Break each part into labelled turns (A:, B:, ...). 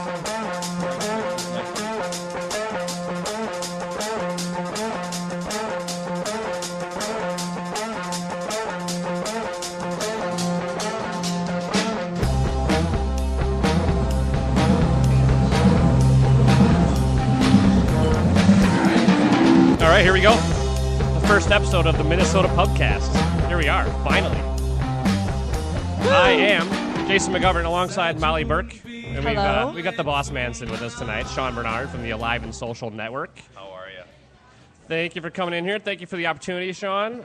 A: All right, here we go. The first episode of the Minnesota Pubcast. Here we are, finally. I am Jason McGovern alongside Molly Burke. And
B: Hello.
A: we got the boss man sitting with us tonight, Sean Bernard from the Alive and Social Network.
C: How are you?
A: Thank you for coming in here. Thank you for the opportunity, Sean.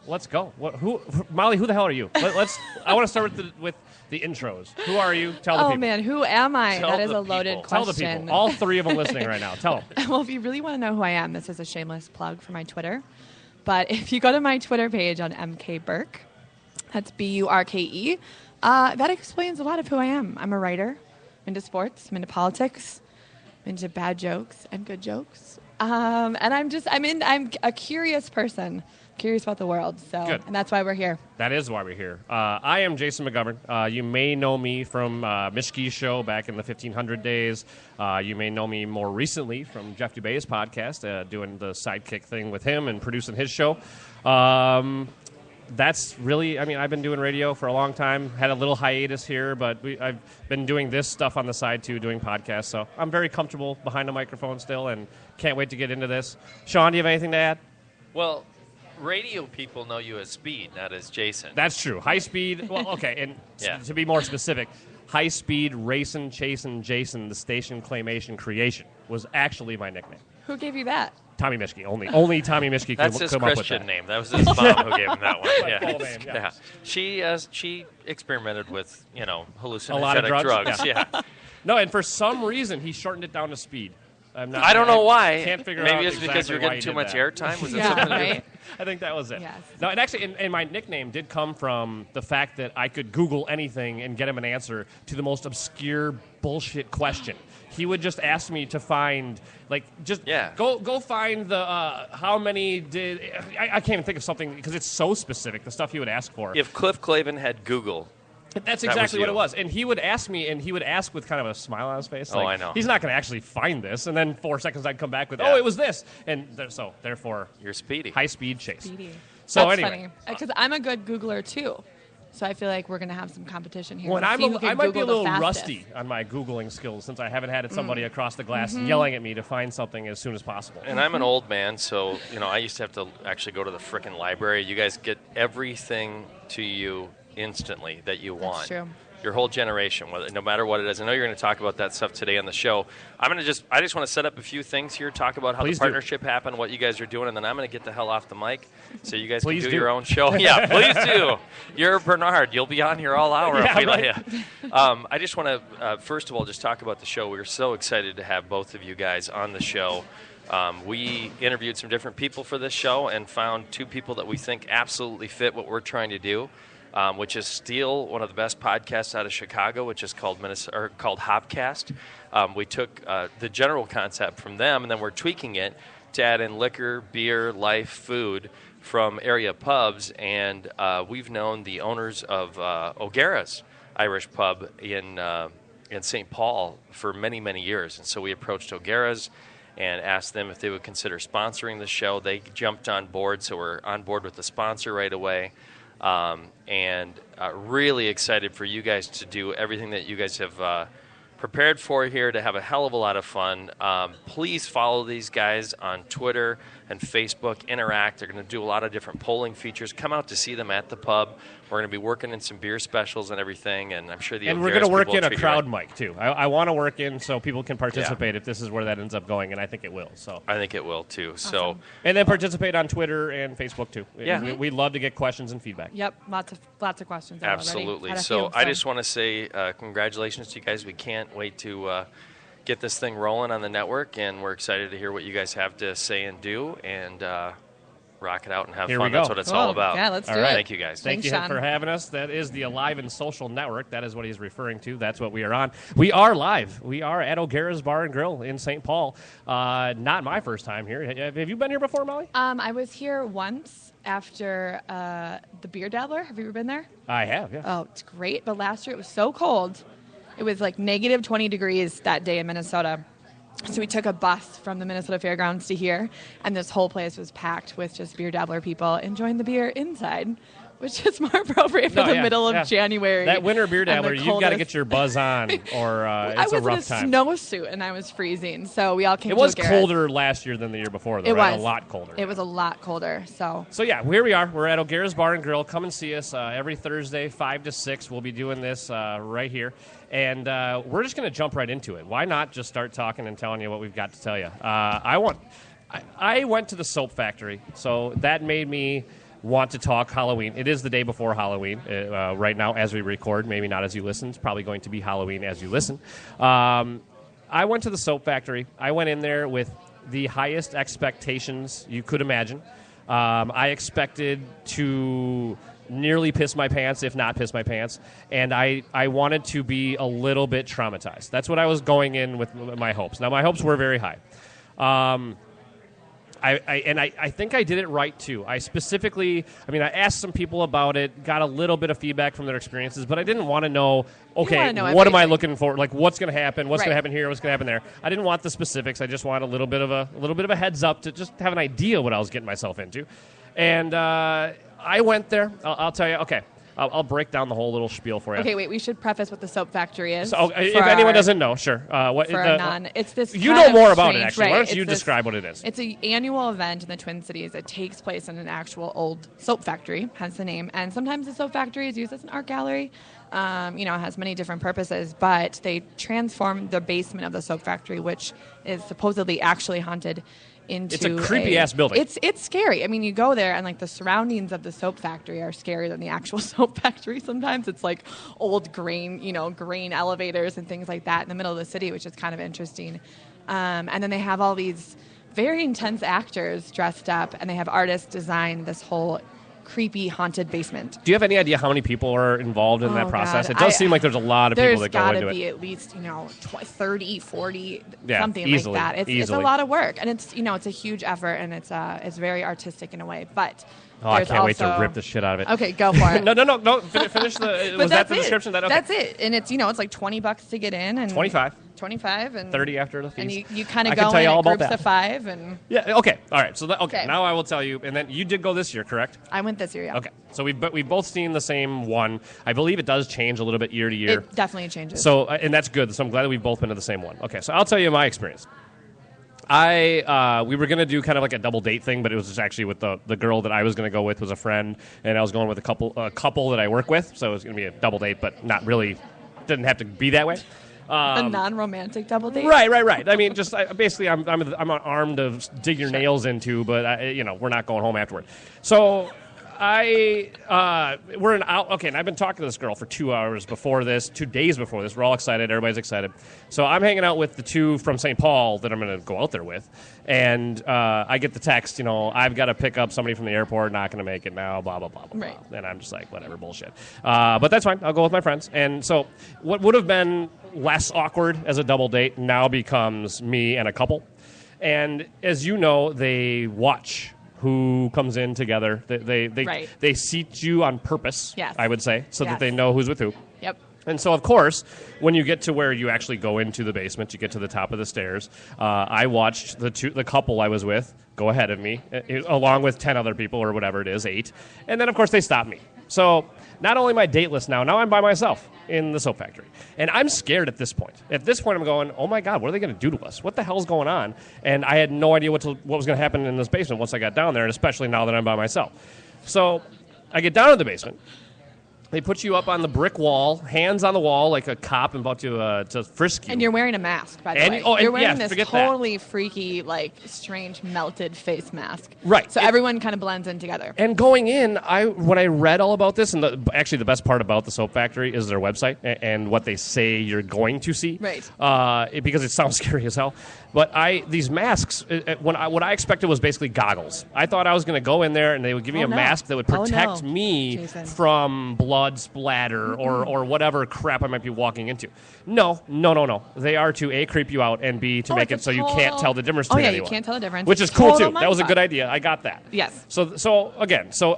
A: Let's go. Molly, who the hell are you? I want to start with the intros. Who are you? Tell the people.
B: Oh, man, who am I?
C: Tell
B: that is
C: the
B: a loaded
C: people.
A: Tell
B: question.
A: the people. All three of them listening right now. Tell them.
B: Well, if you really want to know who I am, this is a shameless plug for my Twitter. But if you go to my Twitter page on MK Burke, that's Burke, that explains a lot of who I am. I'm a writer. I'm into sports. I'm into politics. I'm into bad jokes and good jokes. And I'm a curious person. Curious about the world. So,
A: Good.
B: And that's why we're here.
A: That is why we're here. I am Jason McGovern. You may know me from Mishki's show back in the 1500 days. You may know me more recently from Jeff Dubé's podcast, doing the sidekick thing with him and producing his show. That's really, I've been doing radio for a long time. Had a little hiatus here, but I've been doing this stuff on the side too, doing podcasts. So I'm very comfortable behind a microphone still and can't wait to get into this. Sean, do you have anything to add?
C: Well, radio people know you as Speed, not as Jason.
A: That's true. High speed. Well, okay, and
C: Yeah.
A: to be more specific, high speed racing, chasing Jason, the station claymation creation was actually my nickname.
B: Who gave you that?
A: Tommy Mishki. Only Tommy Mishki
C: That's
A: could
C: his
A: come up with
C: Christian
A: that.
C: name. That was his mom who gave him that one.
A: My full name, yeah.
C: She experimented with, hallucinogenic
A: A lot of drugs?
C: Yeah.
A: No, and for some reason he shortened it down to speed.
C: I don't know why.
A: Can't figure
C: Maybe
A: out
C: it's because
A: exactly
C: you're
A: why
C: getting
A: he
C: too
A: did
C: much
A: that.
C: airtime. Was it
B: Yeah,
C: something?
B: right?
A: I think that was it.
B: Yes.
A: No, and actually, and my nickname did come from the fact that I could Google anything and get him an answer to the most obscure bullshit question. He would just ask me to find, go find the how many did I can't even think of something because it's so specific. The stuff he would ask for.
C: If Cliff Clavin had Google.
A: That's
C: That was
A: exactly what
C: you.
A: it was. And he would ask me, and he would ask with kind of a smile on his face.
C: Oh, I know.
A: He's not going to actually find this. And then 4 seconds I'd come back with,
C: Yeah.
A: it was this. And therefore,
C: You're Speedy.
A: high-speed chase.
B: Speedy.
A: So
B: That's
A: anyway.
B: funny. Because I'm a good Googler, too. So I feel like we're going to have some competition here.
A: Well,
B: Let's see who can
A: I might be a
B: Google the
A: little
B: fastest.
A: rusty on my Googling skills since I haven't had somebody across the glass yelling at me to find something as soon as possible.
C: And I'm an old man, so, I used to have to actually go to the frickin' library. You guys get everything to you instantly that you want.
B: That's true.
C: Your whole generation, no matter what it is. I know you're going to talk about that stuff today on the show. I just want to set up a few things here, talk about how
A: Please
C: the partnership happened, what you guys are doing, and then I'm going to get the hell off the mic so you guys
A: Please
C: can
A: do.
C: your own show. Yeah, please do. You're Bernard. You'll be on here all hour if
A: Yeah,
C: we let
A: right.
C: you. I just want to, first of all, just talk about the show. We were so excited to have both of you guys on the show. We interviewed some different people for this show and found 2 people that we think absolutely fit what we're trying to do. Which is steal one of the best podcasts out of Chicago, which is called Hopcast. We took the general concept from them, and then we're tweaking it to add in liquor, beer, life, food from area pubs. And we've known the owners of O'Gara's Irish Pub in St. Paul for many, many years. And so we approached O'Gara's and asked them if they would consider sponsoring the show. They jumped on board, so we're on board with the sponsor right away. And really excited for you guys to do everything that you guys have prepared for here to have a hell of a lot of fun. Please follow these guys on Twitter and Facebook. Interact. They're going to do a lot of different polling features. Come out to see them at the pub. We're going to be working in some beer specials and everything, and I'm sure the
A: And we're
C: going to
A: work in a crowd mic, too. I want to work in so people can participate
C: Yeah.
A: if this is where that ends up going, and I think it will. So.
C: I think it will, too.
B: Awesome.
C: So,
A: And then participate on Twitter and Facebook, too.
C: Yeah.
A: We'd love to get questions and feedback.
B: Yep, lots of questions. Already.
C: absolutely.
B: Had a
C: So
B: few,
C: I just want to say congratulations to you guys. We can't wait to get this thing rolling on the network, and we're excited to hear what you guys have to say and do, and rock it out and have
A: Here we
C: fun.
A: go.
C: That's what it's
B: Cool.
C: all about.
B: Yeah, let's
A: All
B: do
A: right.
B: it.
C: Thank you guys.
A: Thank
B: Thanks,
A: you
B: Sean.
A: for having us. That is the Alive and Social Network. That is what he's referring to. That's what we are on. We are live. We are at O'Gara's Bar and Grill in St. Paul. Not my first time here. Have you been here before, Molly?
B: I was here once after the Beer Dabbler. Have you ever been there?
A: I have, yeah.
B: Oh, it's great. But last year it was so cold. It was like negative 20 degrees that day in Minnesota. So we took a bus from the Minnesota Fairgrounds to here, and this whole place was packed with just beer dabbler people enjoying the beer inside, which is more appropriate for the middle of January.
A: That winter beer dabbler, you've got to get your buzz on, or it's a rough time.
B: I was in a snowsuit, and I was freezing, so we all came to
A: It was colder last year than the year before, though, right? A lot colder.
B: It was a lot colder, So
A: yeah, here we are. We're at O'Gara's Bar and Grill. Come and see us every Thursday, 5 to 6. We'll be doing this right here. And we're just going to jump right into it. Why not just start talking and telling you what we've got to tell you? I went to the Soap Factory, so that made me want to talk Halloween. It is the day before Halloween right now as we record. Maybe not as you listen. It's probably going to be Halloween as you listen. I went to the Soap Factory. I went in there with the highest expectations you could imagine. I expected to nearly piss my pants, if not piss my pants, and I wanted to be a little bit traumatized. That's what I was going in with my hopes. Now, my hopes were very high. I think I did it right, too. I asked some people about it, got a little bit of feedback from their experiences, but I didn't want to know, what am I looking for? Like, what's going to happen? What's going to happen here? What's going to happen there? I didn't want the specifics. I just wanted a little bit of a heads up to just have an idea what I was getting myself into. And I went there. I'll tell you. Okay, I'll break down the whole little spiel for you.
B: Okay, wait. We should preface what the Soap Factory is.
A: So, if anyone doesn't know, sure.
B: It's this.
A: You know more about it, actually. Right. Why don't you describe what it is?
B: It's an annual event in the Twin Cities. It takes place in an actual old soap factory, hence the name. And sometimes the soap factory is used as an art gallery. It has many different purposes, but they transform the basement of the soap factory, which is supposedly actually haunted, into
A: it's a creepy ass building.
B: It's scary. I mean, you go there and like the surroundings of the soap factory are scarier than the actual soap factory. Sometimes it's like old grain elevators and things like that in the middle of the city, which is kind of interesting. And then they have all these very intense actors dressed up, and they have artists design this whole creepy haunted basement.
A: Do you have any idea how many people are involved in that process? God. It does seem like there's a lot of people that go into it.
B: There's got to be at least 30, 40, something
A: easily,
B: like that. It's a lot of work, and it's a huge effort, and it's very artistic in a way. But
A: I can't wait to rip the shit out of it.
B: Okay, go for it.
A: No. Finish the. Was that the description?
B: That's it, and it's like $20 to get in, and 25 and
A: 30 after the fees.
B: And you kind of go in groups of 5 and
A: okay, all right. So now I will tell you. And then you did go this year, correct?
B: I went this year. Yeah.
A: Okay. So we've both seen the same one. I believe it does change a little bit year to year.
B: It definitely changes.
A: So and that's good. So I'm glad that we've both been to the same one. Okay. So I'll tell you my experience. We were going to do kind of like a double date thing, but it was just actually with the girl that I was going to go with was a friend, and I was going with a couple that I work with, so it was going to be a double date, but not really, didn't have to be that way.
B: A non-romantic double date?
A: Right. I mean, just basically I'm an arm to dig your nails into, but we're not going home afterward. So and I've been talking to this girl for 2 hours before this, 2 days before this. We're all excited. Everybody's excited. So I'm hanging out with the two from St. Paul that I'm going to go out there with. And I get the text, I've got to pick up somebody from the airport, not going to make it now, blah, blah, blah, blah.
B: Right.
A: And I'm just like, whatever, bullshit. But that's fine. I'll go with my friends. And so what would have been less awkward as a double date now becomes me and a couple. And as you know, they watch who comes in together. They seat you on purpose,
B: yes.
A: I would say, so that they know who's with who.
B: Yep.
A: And so, of course, when you get to where you actually go into the basement, you get to the top of the stairs, I watched the couple I was with go ahead of me, along with 10 other people or whatever it is, 8. And then, of course, they stopped me. So not only am I dateless now I'm by myself in the soap factory. And I'm scared at this point. At this point, I'm going, oh, my God, what are they going to do to us? What the hell's going on? And I had no idea what was going to happen in this basement once I got down there, and especially now that I'm by myself. So I get down to the basement. They put you up on the brick wall, hands on the wall, like a cop about to frisk you.
B: And you're wearing a mask, by the way. You're wearing this totally freaky, strange, melted face mask.
A: Right.
B: So everyone kind of blends in together.
A: And going in, when I read all about this, and actually the best part about the Soap Factory is their website and what they say you're going to see.
B: Right.
A: Because it sounds scary as hell. But these masks, what I expected was basically goggles. I thought I was going to go in there and they would give me a mask that would protect me
B: Jason.
A: from blood splatter or whatever crap I might be walking into. No. They are to A, creep you out, and B, to make it so you can't tell the difference between anyone.
B: You can't tell the difference.
A: Which is cool, too. That was a good idea. I got that.
B: Yes.
A: So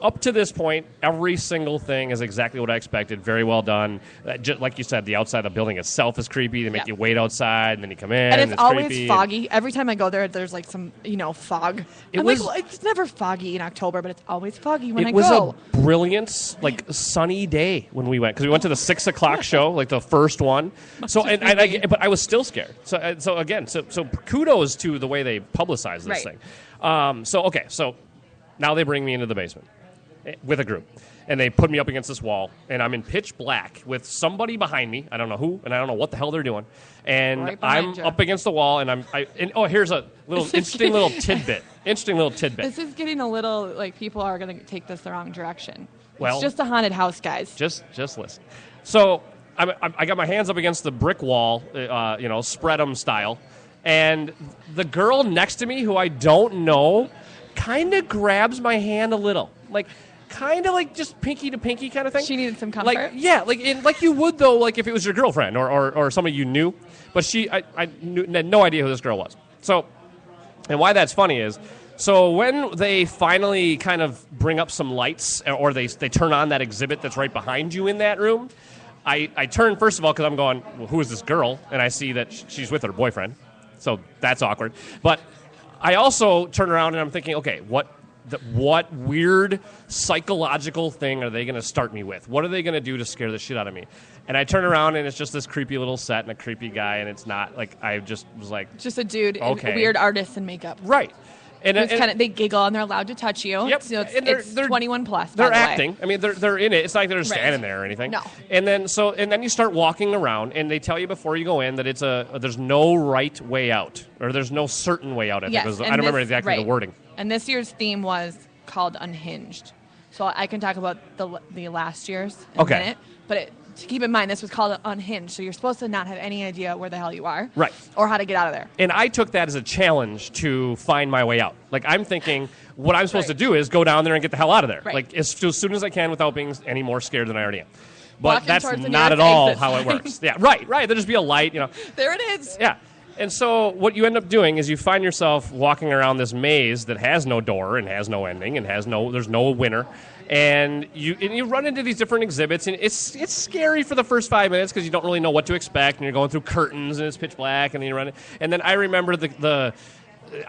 A: up to this point, every single thing is exactly what I expected. Very well done. Just like you said, the outside of the building itself is creepy. They make you wait outside, and then you come in,
B: and it's always
A: creepy.
B: foggy. Every time I go there, there's like some, fog. It's never foggy in October, but it's always foggy when I go.
A: It was a brilliant, sunny day when we went, because we went to the 6 o'clock show, like the first one. But I was still scared. So kudos to the way they publicize this thing. So now they bring me into the basement with a group. And they put me up against this wall, and I'm in pitch black with somebody behind me. I don't know who, and I don't know what the hell they're doing. And I'm up against the wall, and here's a little interesting little tidbit.
B: This is getting a little like people are going to take this the wrong direction.
A: Well,
B: it's just a haunted house, guys.
A: Just listen. So I got my hands up against the brick wall, spread 'em style, and the girl next to me, who I don't know, kind of grabs my hand a little, kind of like just pinky to pinky kind of thing.
B: She needed some comfort.
A: Like you would though, like if it was your girlfriend or somebody you knew. But I had no idea who this girl was. So, and why that's funny is, so when they finally kind of bring up some lights, or they turn on that exhibit that's right behind you in that room, I turn first of all because I'm going, well, who is this girl? And I see that she's with her boyfriend, so that's awkward. But I also turn around and I'm thinking, okay, what weird psychological thing are they going to start me with? What are they going to do to scare the shit out of me? And I turn around, and it's just this creepy little set and a creepy guy, and it's not, I just was like...
B: Just a dude, okay. Weird artist in makeup.
A: Right. And
B: they giggle, and they're allowed to touch you.
A: Yep.
B: So it's 21 plus,
A: They're acting. I mean, they're in it. It's not like they're standing there or anything.
B: No.
A: And then you start walking around, and they tell you before you go in that there's no right way out, or there's no certain way out. I don't remember exactly the wording.
B: And this year's theme was called Unhinged. So I can talk about the last year's in a minute. But to keep in mind, this was called Unhinged. So you're supposed to not have any idea where the hell you are.
A: Right.
B: Or how to get out of there.
A: And I took that as a challenge to find my way out. Like, I'm thinking what I'm supposed to do is go down there and get the hell out of there.
B: Right.
A: Like, as soon as I can without being any more scared than I already am. But
B: Walking
A: that's
B: towards
A: not at all how it works. Yeah, right. There'll just be a light,
B: There it is.
A: Yeah. And so what you end up doing is you find yourself walking around this maze that has no door and has no ending and there's no winner. And you run into these different exhibits, and it's scary for the first 5 minutes because you don't really know what to expect, and you're going through curtains, and it's pitch black, and then you run. And then I remember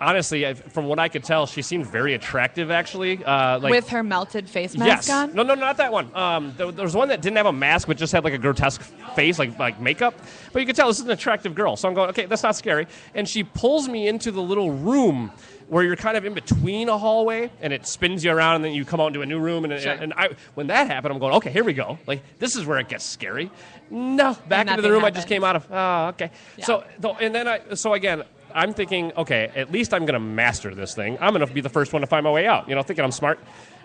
A: honestly, from what I could tell, she seemed very attractive, actually.
B: With her melted face mask on?
A: No, not that one. There was one that didn't have a mask, but just had like a grotesque face, like makeup. But you could tell this is an attractive girl. So I'm going, okay, that's not scary. And she pulls me into the little room where you're kind of in between a hallway, and it spins you around, and then you come out into a new room. And when that happened, I'm going, okay, here we go. Like, this is where it gets scary. No, back into the room I just came out of. Oh, okay. Yeah. So again, I'm thinking, okay, at least I'm going to master this thing. I'm going to be the first one to find my way out, thinking I'm smart.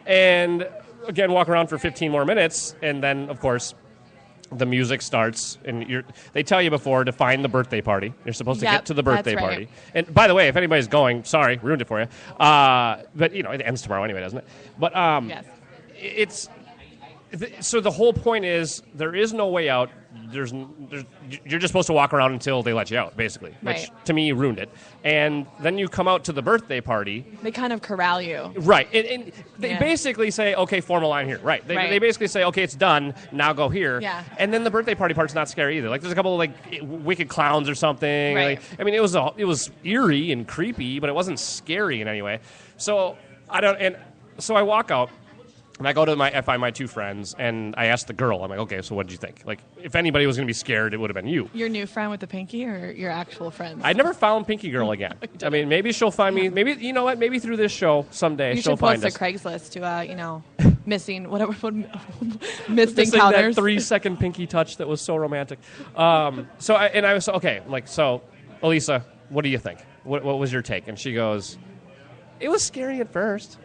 A: And again, walk around for 15 more minutes, and then, of course, the music starts, and they tell you before to find the birthday party. You're supposed to get to the birthday party. And by the way, if anybody's going, sorry, ruined it for you. But it ends tomorrow anyway, doesn't it? But
B: yes.
A: So the whole point is there is no way out. You're just supposed to walk around until they let you out, basically, which to me ruined it. And then you come out to the birthday party.
B: They kind of corral you.
A: Right. And they basically say, okay, form a line here. Right. They basically say, okay, it's done. Now go here.
B: Yeah.
A: And then the birthday party part's not scary either. Like, there's a couple of, wicked clowns or something.
B: Right.
A: It was eerie and creepy, but it wasn't scary in any way. So I walk out. And I go to I find my two friends, and I ask the girl, I'm like, okay, so what did you think? Like, if anybody was going to be scared, it would have been you.
B: Your new friend with the pinky, or your actual friends?
A: I never found Pinky Girl again. I mean, maybe she'll find me. Maybe, you know what? Maybe through this show someday she'll find us.
B: You should post a Craigslist to, missing, whatever, missing
A: that
B: encounters.
A: 3-second pinky touch that was so romantic. I was, okay, so, Elisa, what do you think? What was your take? And she goes, it was scary at first.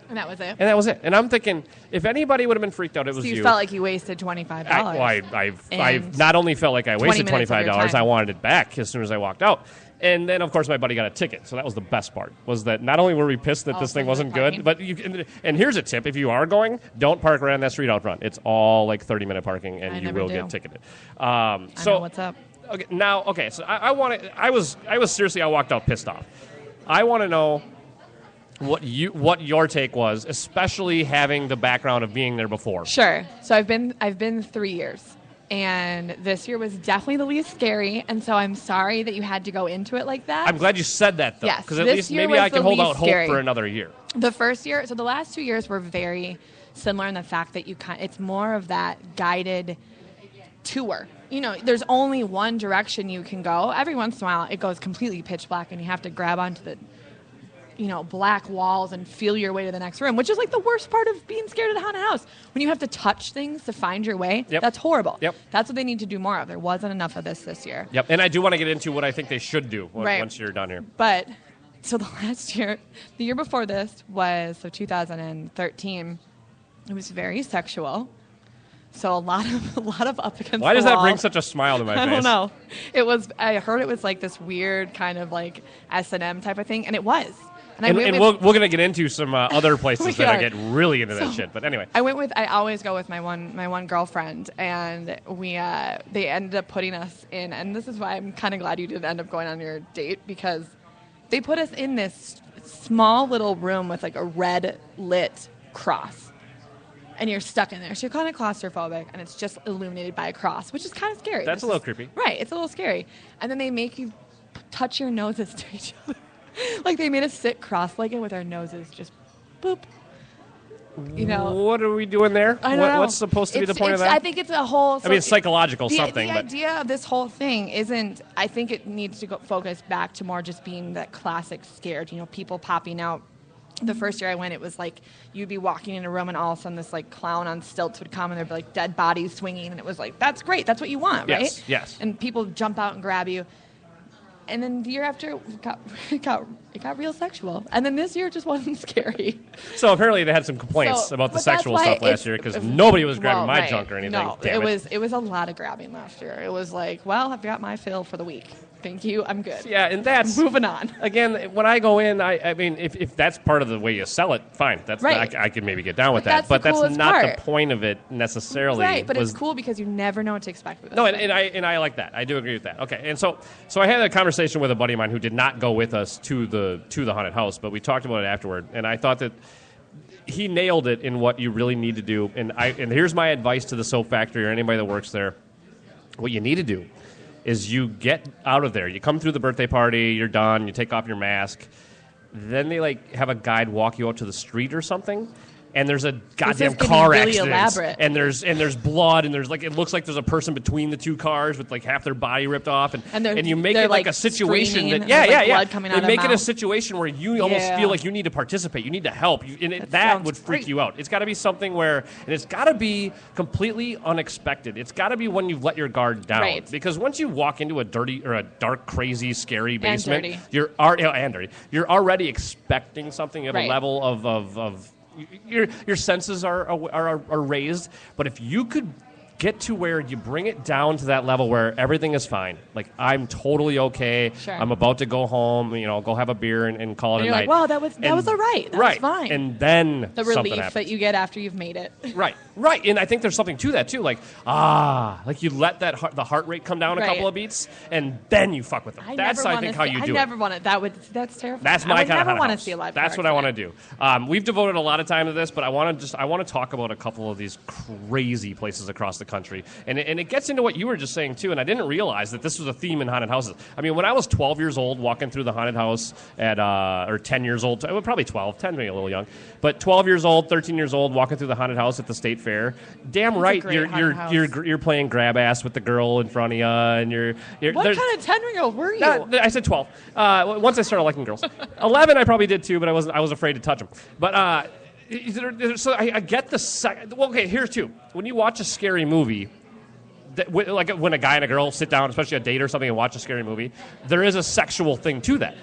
B: And that was it?
A: And that was it. And I'm thinking, if anybody would have been freaked out, it was you.
B: So you felt like you wasted $25.
A: I've not only felt like I wasted $25, I wanted it back as soon as I walked out. And then, of course, my buddy got a ticket. So that was the best part, was that not only were we pissed that this thing wasn't good, but and here's a tip. If you are going, don't park right on that street out front. It's all like 30-minute parking, and you will get ticketed.
B: I know what's up.
A: Okay, so I walked out pissed off. I want to know what your take was, especially having the background of being there before.
B: Sure. So I've been 3 years, and this year was definitely the least scary. And so I'm sorry that you had to go into it like that.
A: I'm glad you said that, though,
B: yes,
A: because at least maybe I can hold out hope for another year.
B: The first year, so the last 2 years were very similar in the fact that it's more of that guided tour. You know, there's only one direction you can go. Every once in a while, it goes completely pitch black, and you have to grab onto the black walls and feel your way to the next room, which is like the worst part of being scared of the haunted house. When you have to touch things to find your way, that's horrible.
A: Yep.
B: That's what they need to do more of. There wasn't enough of this year.
A: Yep, and I do want to get into what I think they should do once you're done here.
B: But, so the year before this was, 2013, it was very sexual. So a lot of up against.
A: Why does
B: the wall.
A: That bring such a smile to my face?
B: I don't know. I heard it was like this weird kind of like S&M type of thing, and it was.
A: And we're going to get into some other places that I get really into that shit. But anyway,
B: I always go with my one girlfriend, and they ended up putting us in, and this is why I'm kind of glad you didn't end up going on your date, because they put us in this small little room with like a red lit cross. And you're stuck in there. So you're kind of claustrophobic, and it's just illuminated by a cross, which is kind of scary.
A: That's a little creepy.
B: Right, it's a little scary. And then they make you touch your noses to each other. Like they made us sit cross-legged with our noses just boop. You know.
A: What are we doing there?
B: I don't know.
A: What's supposed to be the point of that?
B: I think it's a whole...
A: it's psychological something.
B: The idea of this whole thing isn't... I think it needs to focus back to more just being that classic scared, people popping out. The first year I went, it was like you'd be walking in a room and all of a sudden this like clown on stilts would come and there'd be like dead bodies swinging, and it was like, that's great. That's what you want, right?
A: Yes.
B: And people jump out and grab you. And then the year after, it got real sexual. And then this year just wasn't scary.
A: So apparently they had some complaints about the sexual stuff last year, because nobody was grabbing my junk or anything.
B: No, it was a lot of grabbing last year. It was like, well, I've got my fill for the week. Thank you. I'm good.
A: Yeah, and that's
B: moving on.
A: Again, when I go in, I mean, if that's part of the way you sell it, fine. That's
B: right.
A: I could maybe get down with that. But that's not the point of it necessarily.
B: Right, but it's cool because you never know what to expect with it.
A: No, and I like that. I do agree with that. Okay, and so I had a conversation with a buddy of mine who did not go with us to the haunted house, but we talked about it afterward, and I thought that he nailed it in what you really need to do. And here's my advice to the Soap Factory or anybody that works there. What you need to do is you get out of there. You come through the birthday party, you're done, you take off your mask. Then they have a guide walk you out to the street or something. And there's a goddamn car accident,
B: elaborate.
A: and there's blood, and there's it looks like there's a person between the two cars with half their body ripped off, and you make it a situation that
B: blood coming out
A: they make
B: of
A: it a
B: mouth.
A: situation where you almost feel like you need to participate, you need to help, that would freak you out. It's got to be something where, and it's got to be completely unexpected. It's got to be when you've let your guard down,
B: right.
A: Because once you walk into a dirty or a dark, crazy, scary basement,
B: and dirty.
A: You're already expecting something at a level of your senses are raised, but if you could get to where you bring it down to that level where everything is fine, like I'm totally okay,
B: sure.
A: I'm about to go home, go have a beer and call it a night.
B: Like, well, that was all right. That was fine.
A: And then
B: the relief that you get after you've made it.
A: Right. And I think there's something to that too. Like you let the heart rate come down a couple of beats, and then you fuck with them. That's I think how you do it.
B: I never want it. That's terrifying.
A: That's my kind of
B: never want to see a live.
A: That's what I want to do. We've devoted a lot of time to this, but I want to talk about a couple of these crazy places across the country, and it gets into what you were just saying too. And I didn't realize that this was a theme in haunted houses. I mean, when I was 12 years old, walking through the haunted house or 10 years old, probably 12, 10 maybe a little young, but 12 years old, 13 years old, walking through the haunted house at the state fair. Damn right, you're playing grab ass with the girl in front of you, and you're
B: what kind of 10-year-old were you?
A: I said 12. Once I started liking girls, 11 I probably did too, but I was afraid to touch them. But so I get the well. Okay, here's two. When you watch a scary movie, like when a guy and a girl sit down, especially a date or something, and watch a scary movie, there is a sexual thing to that.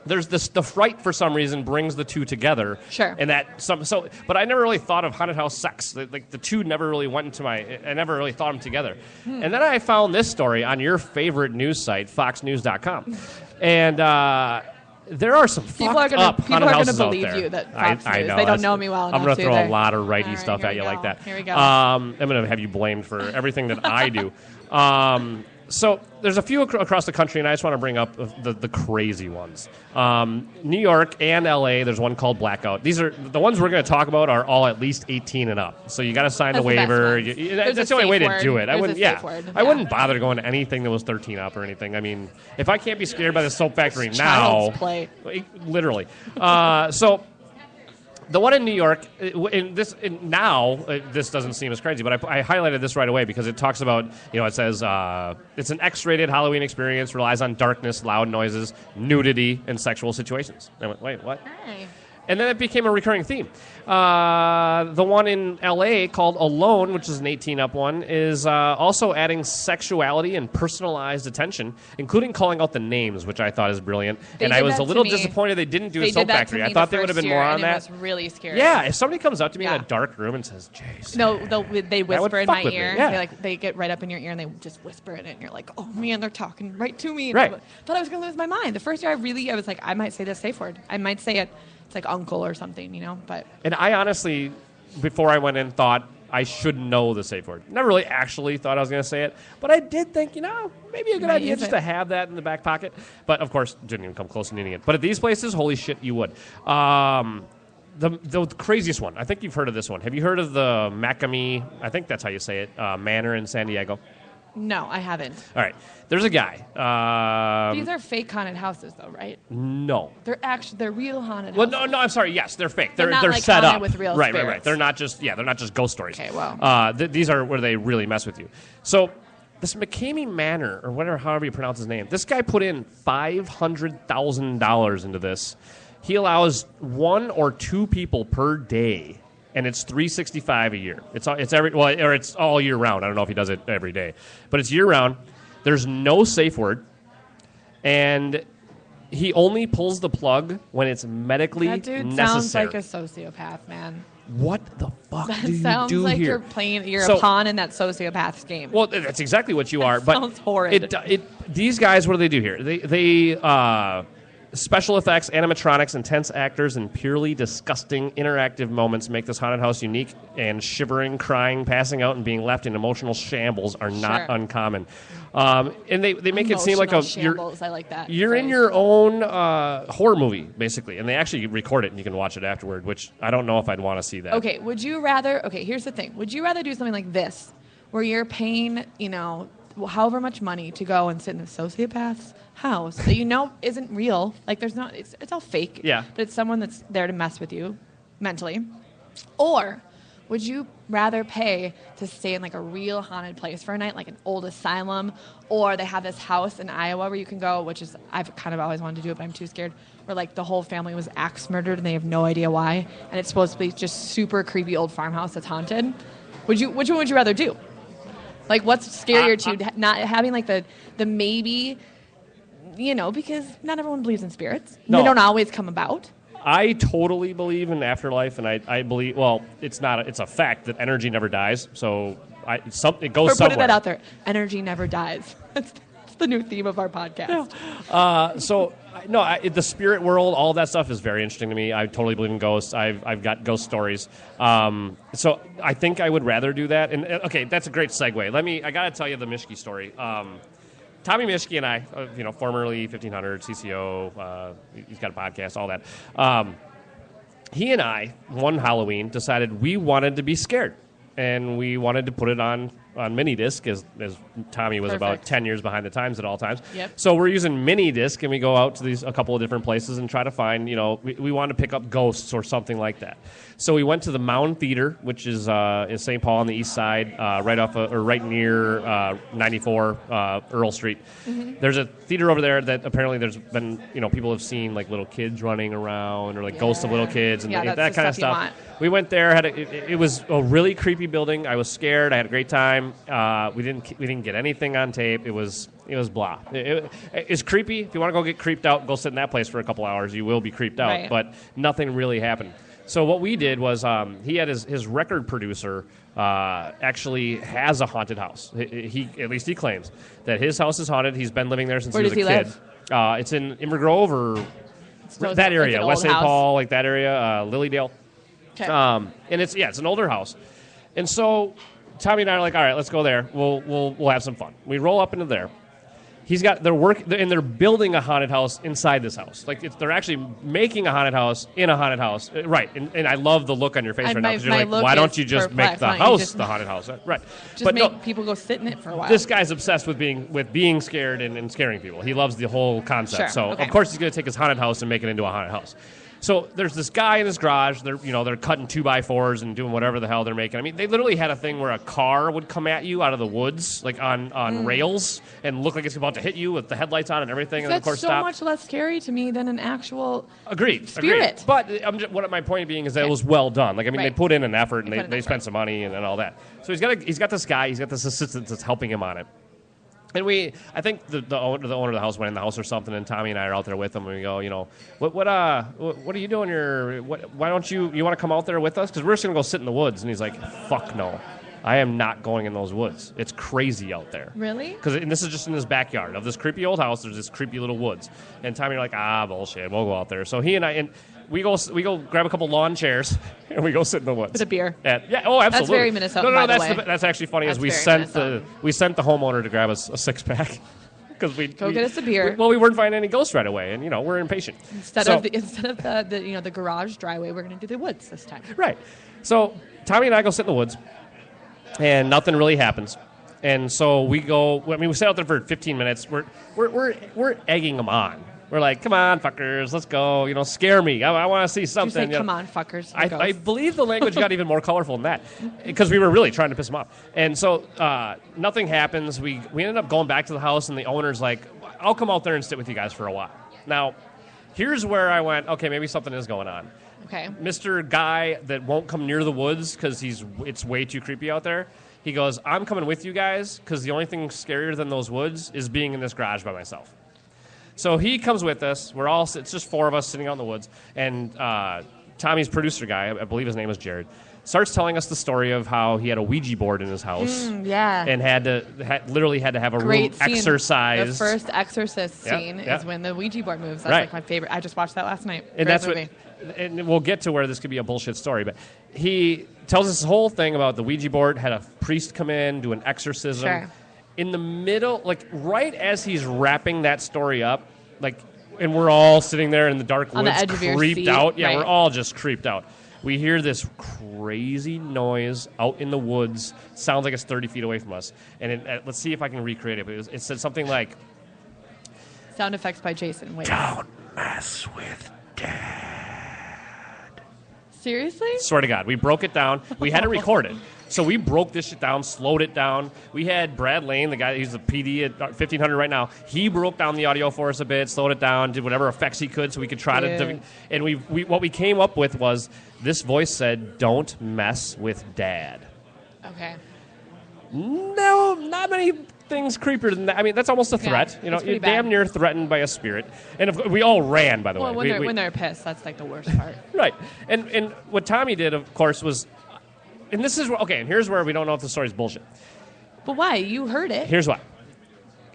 A: there's the fright for some reason brings the two together.
B: Sure.
A: And but I never really thought of haunted house sex. Like the two never really went into I never really thought them together. And then I found this story on your favorite news site, foxnews.com. And there are some fucked up haunted houses out there.
B: People are going to believe you that Fox
A: I
B: News.
A: know.
B: They don't know me well enough.
A: I'm going to throw
B: a
A: lot of righty stuff at you like that.
B: Here we go.
A: I'm going to have you blamed for everything that I do. So there's a few across the country, and I just want to bring up the crazy ones. New York and L.A., there's one called Blackout. These are the ones we're going to talk about are all at least 18 and up. So you got to sign the waiver. That's the only way to do it. I wouldn't bother going to anything that was 13 up or anything. I mean, if I can't be scared by the Soap Factory now, literally. So the one in New York, this doesn't seem as crazy, but I highlighted this right away because it talks about, it says it's an X-rated Halloween experience, relies on darkness, loud noises, nudity, and sexual situations. I went, wait, what?
B: Hey.
A: And then it became a recurring theme. The one in L.A. called Alone, which is an 18-up one, is also adding sexuality and personalized attention, including calling out the names, which I thought is brilliant. And I was a little disappointed they didn't do a Soap Factory. I thought they would have been more on that.
B: It was really scary.
A: Yeah, if somebody comes up to me in a dark room and says, Jason.
B: No, they whisper in my ear.
A: Yeah.
B: They get right up in your ear and they just whisper in it, and you're like, oh man, they're talking right to me.
A: Right.
B: I thought I was going to lose my mind. The first year I was like, I might say this safe word. I might say it. It's like uncle or something, but...
A: And I honestly, before I went in, thought I should know the safe word. Never really actually thought I was going to say it, but I did think, maybe a good idea just to have that in the back pocket. But, of course, didn't even come close to needing it. But at these places, holy shit, you would. The craziest one, I think you've heard of this one. Have you heard of the Macamee, I think that's how you say it, Manor in San Diego?
B: No, I haven't.
A: All right. There's a guy.
B: These are fake haunted houses, though, right?
A: No.
B: They're real haunted
A: houses.
B: Well,
A: no, I'm sorry. Yes, they're fake. They're
B: not like
A: set up
B: with real
A: right.
B: spirits.
A: They're not just ghost stories.
B: Okay, well.
A: These are where they really mess with you. So this McCamey Manor, or however you pronounce his name, this guy put in $500,000 into this. He allows 1 or 2 people per day. And it's $365 a year. It's all year round. I don't know if he does it every day, but it's year round. There's no safe word, and he only pulls the plug when it's medically necessary.
B: That dude sounds like a sociopath, man.
A: What the fuck do you do here?
B: That sounds like you're a pawn in that sociopath's game.
A: Well, that's exactly what you are. But
B: sounds horrid.
A: These guys, what do they do here? They special effects, animatronics, intense actors, and purely disgusting interactive moments make this haunted house unique, and shivering, crying, passing out, and being left in emotional shambles are not uncommon. And they make it seem like
B: shambles. I like that.
A: You're in your own horror movie, basically, and they actually record it, and you can watch it afterward, which I don't know if I'd want to see that.
B: Okay, here's the thing. Would you rather do something like this, where you're paying, however much money to go and sit in a sociopath's house that isn't real, like it's all fake, but it's someone that's there to mess with you mentally? Or would you rather pay to stay in like a real haunted place for a night, like an old asylum, or they have this house in Iowa where you can go, which is I've kind of always wanted to do it, but I'm too scared, where like the whole family was axe murdered and they have no idea why, and it's supposed to be just super creepy old farmhouse that's haunted? Which one would you rather do? Like, what's scarier to you, not having like the maybe, because not everyone believes in spirits. No. They don't always come about.
A: I totally believe in afterlife, and I believe, it's a fact that energy never dies. So it goes somewhere.
B: Putting that out there, energy never dies. That's the new theme of our podcast.
A: Yeah. The spirit world, all of that stuff is very interesting to me. I totally believe in ghosts. I've got ghost stories. So I think I would rather do that. And okay, that's a great segue. I got to tell you the Mischke story. Tommy Mischke and I, formerly 1500 CCO, he's got a podcast, all that. He and I, one Halloween, decided we wanted to be scared. And we wanted to put it on mini disc, as Tommy was about 10 years behind the times at all times.
B: Yep.
A: So we're using mini disc, and we go out to a couple of different places and try to find, we wanted to pick up ghosts or something like that. So we went to the Mound Theater, which is in St. Paul on the east side, right near 94 Earl Street. Mm-hmm. There's a theater over there that apparently there's been, people have seen like little kids running around or like ghosts of little kids and that kind of stuff. We went there. It was a really creepy building. I was scared. I had a great time. time. We didn't get anything on tape. It was blah. It's creepy. If you want to go get creeped out, go sit in that place for a couple hours. You will be creeped out,
B: Right.
A: but nothing really happened. So what we did was he had his record producer actually has a haunted house. He at least he claims that his house is haunted. He's been living there since
B: Where
A: he was
B: does
A: a
B: he
A: kid. It's in Inver Grove or
B: So
A: that
B: it's
A: area,
B: an
A: West
B: old
A: St.
B: house.
A: Paul, like that area, Lilydale.
B: Okay.
A: And it's an older house. And so Tommy and I are like, all right, let's go there. We'll have some fun. We roll up into there. They're building a haunted house inside this house. Like they're actually making a haunted house in a haunted house, right? And I love the look on your face right now because you're like, why don't you just make the house the haunted house, right?
B: Just make people go sit in it for a while.
A: This guy's obsessed with being scared and scaring people. He loves the whole concept.
B: Sure,
A: So
B: okay.
A: of course he's going to take his haunted house and make it into a haunted house. So there's this guy in his garage. They're cutting 2x4s and doing whatever the hell they're making. I mean, they literally had a thing where a car would come at you out of the woods, like on rails, and look like it's about to hit you with the headlights on and everything. And
B: That's
A: of course,
B: so
A: stop.
B: much less scary to me than an actual
A: Agreed.
B: spirit.
A: But what my point being is that it was well done. Like I mean,
B: Right.
A: they put in an effort and
B: They put in
A: they
B: effort.
A: spent some money and all that. So he's got this guy. He's got this assistant that's helping him on it. And I think the owner of the house went in the house or something, and Tommy and I are out there with him, and we go, what are you doing here? Why don't you want to come out there with us? Because we're just gonna go sit in the woods. And he's like, fuck no, I am not going in those woods. It's crazy out there.
B: Really?
A: And this is just in his backyard of this creepy old house. There's this creepy little woods, and Tommy and I are like, bullshit. We'll go out there. So he and I and we go grab a couple lawn chairs and we go sit in the woods
B: With a beer.
A: Absolutely.
B: That's very Minnesota,
A: No,
B: by the
A: that's
B: way.
A: that's actually funny.
B: That's
A: As we
B: very
A: sent
B: Minnesota.
A: we sent the homeowner to grab us a 6-pack because we
B: Go get us a beer.
A: We weren't finding any ghosts right away, and we're impatient.
B: Instead of the garage driveway, we're going to do the woods this time.
A: Right. So Tommy and I go sit in the woods, and nothing really happens. And so we go. I mean, we sat out there for 15 minutes. We're egging them on. We're like, come on, fuckers, let's go. Scare me. I want to see
B: Did you
A: something.
B: say, come on, fuckers?
A: I believe the language got even more colorful than that because we were really trying to piss him off. And so nothing happens. We ended up going back to the house, and the owner's like, I'll come out there and sit with you guys for a while. Now, here's where I went, okay, maybe something is going on.
B: Okay.
A: Mr. Guy that won't come near the woods because it's way too creepy out there. He goes, I'm coming with you guys because the only thing scarier than those woods is being in this garage by myself. So he comes with us. It's just 4 of us sitting out in the woods. And Tommy's producer guy, I believe his name is Jared, starts telling us the story of how he had a Ouija board in his house.
B: Yeah.
A: And literally had to have a
B: Great
A: room
B: scene.
A: exercised.
B: The first Exorcist
A: Yeah,
B: scene
A: yeah.
B: is when the Ouija board moves. That's
A: Right.
B: like my favorite. I just watched that last night.
A: And
B: Great
A: that's
B: movie.
A: and we'll get to where this could be a bullshit story, but he tells us this whole thing about the Ouija board, had a priest come in, do an exorcism.
B: Sure.
A: In the middle, like right as he's wrapping that story up, and we're all sitting there in the dark
B: On the
A: woods,
B: edge of your
A: creeped
B: seat,
A: out. Yeah,
B: right.
A: we're all just creeped out. We hear this crazy noise out in the woods. Sounds like it's 30 feet away from us. And let's see if I can recreate it. But it said something like,
B: Sound effects by Jason. Wait.
A: "Don't mess with Dad."
B: Seriously?
A: Swear to God, we broke it down. We had it recorded. So we broke this shit down, slowed it down. We had Brad Lane, the guy who's the PD at 1500 right now. He broke down the audio for us a bit, slowed it down, did whatever effects he could so we could try to. And we what we came up with was this voice said, "Don't mess with Dad."
B: Okay.
A: No, not many things creepier than that. I mean, that's almost a threat.
B: it's
A: You're
B: pretty
A: damn
B: bad.
A: near threatened by a spirit. And we all ran, by the
B: Well,
A: way.
B: when they're pissed, that's like the worst part.
A: Right. And what Tommy did, of course, was, and this is where, okay, and here's where we don't know if the story's bullshit.
B: But why? You heard it.
A: Here's why.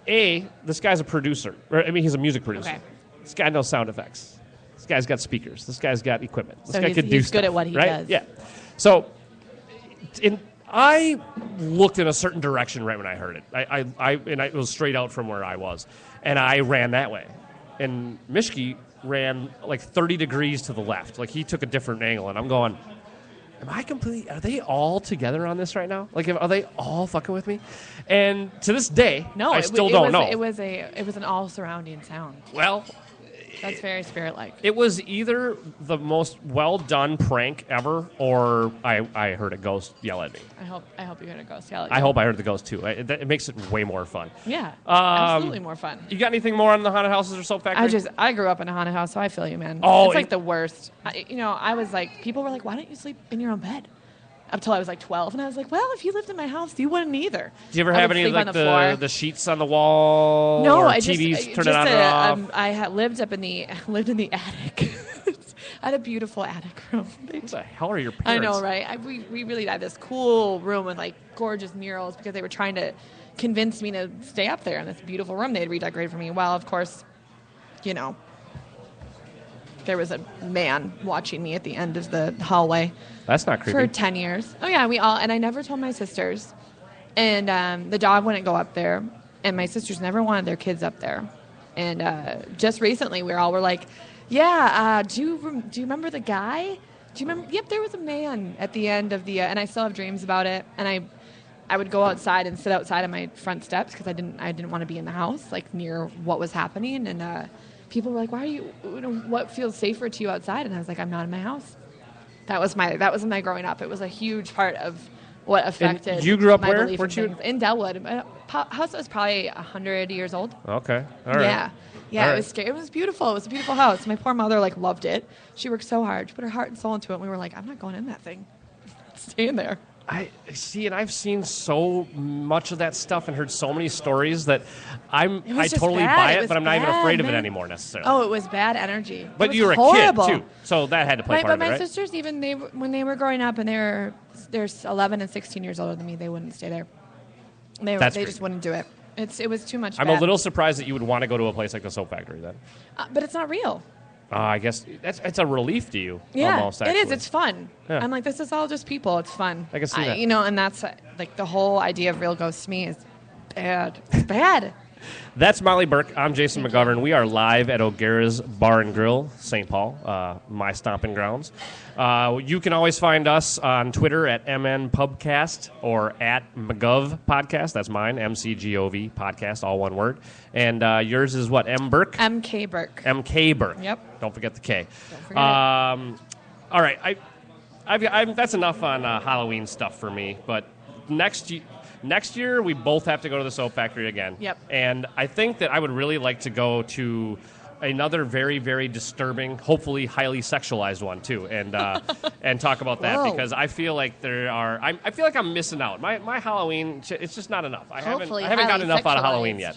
A: This guy's a producer. He's a music producer.
B: Okay.
A: This guy knows sound effects. This guy's got speakers. This guy's got equipment. This
B: So
A: guy
B: he's-
A: could do
B: he's
A: stuff.
B: good at what he
A: right?
B: does.
A: Yeah. So, I looked in a certain direction right when I heard it. It was straight out from where I was. And I ran that way. And Mishki ran like 30 degrees to the left. Like he took a different angle. And I'm going, are they all together on this right now? Like, are they all fucking with me? And to this day,
B: No,
A: I still don't know.
B: It was an all surrounding sound.
A: Well,
B: That's very spirit-like.
A: it was either the most well-done prank ever, or I heard a ghost yell at me.
B: I hope you heard a ghost yell at you.
A: I hope I heard the ghost, too. It makes it way more fun.
B: Yeah, absolutely more fun.
A: You got anything more on the haunted houses or soap factory?
B: I grew up in a haunted house, so I feel you, man.
A: Oh,
B: It's like the worst. I was like, people were like, why don't you sleep in your own bed? until I was like 12. And I was like, well, if you lived in my house, you wouldn't either.
A: Do you ever have any like the sheets on the wall?
B: No,
A: or
B: I
A: TVs
B: just
A: turn it on and off?
B: I lived in the attic. I had a beautiful attic room.
A: What the hell are your parents?
B: I know, right? We really had this cool room with like gorgeous murals because they were trying to convince me to stay up there in this beautiful room they had redecorated for me. Well, of course, you know, there was a man watching me at the end of the hallway.
A: That's not creepy.
B: For 10 years. Oh, yeah, and I never told my sisters. And the dog wouldn't go up there. And my sisters never wanted their kids up there. And just recently, we were like, yeah, do you remember the guy? Do you remember? Yep, there was a man at the end of the, and I still have dreams about it. And I would go outside and sit outside on my front steps because I didn't want to be in the house, like near what was happening. And people were like, why are you what feels safer to you outside? And I was like, I'm not in my house. That was my growing up. It was a huge part of what affected.
A: And you grew up
B: my
A: where?
B: Belief
A: Weren't
B: in
A: you?
B: Things. In Delwood. My house was probably 100 years old.
A: Okay. All right.
B: Yeah, it was scary. It was beautiful. It was a beautiful house. My poor mother loved it. She worked so hard. She put her heart and soul into it. And we were like, I'm not going in that thing. Staying there.
A: I see, and I've seen so much of that stuff and heard so many stories that I totally buy it, but I'm not even afraid of it anymore necessarily.
B: Oh, it was bad energy.
A: But you were
B: horrible.
A: A kid too, so that had to play part of it,
B: But my
A: right?
B: sisters, even when they were growing up, and they're 11 and 16 years older than me, they wouldn't stay there. They just wouldn't do it. It was too much.
A: I'm a little surprised that you would want to go to a place like the soap factory then.
B: But it's not real.
A: I guess it's a relief to you.
B: Yeah,
A: almost, actually.
B: it is. It's fun.
A: Yeah.
B: I'm like, this is all just people. It's fun.
A: I can see that.
B: And that's the whole idea of real ghosts to me is bad. It's bad.
A: That's Molly Burke. I'm Jason McGovern. We are live at O'Gara's Bar and Grill, St. Paul, my stomping grounds. You can always find us on Twitter at MN Pubcast or at McGov Podcast. That's mine, MCGOV Podcast, all one word. And yours is what, M. Burke?
B: MK Burke.
A: MK Burke.
B: Yep.
A: Don't forget the K.
B: Don't forget it.
A: All right. That's enough on Halloween stuff for me. But next year, we both have to go to the soap factory again.
B: Yep.
A: And I think that I would really like to go to another very, very disturbing, hopefully highly sexualized one too, and and talk about that.
B: Whoa.
A: Because I feel like I feel like I'm missing out. My Halloween, it's just not enough. I haven't gotten enough out of Halloween yet.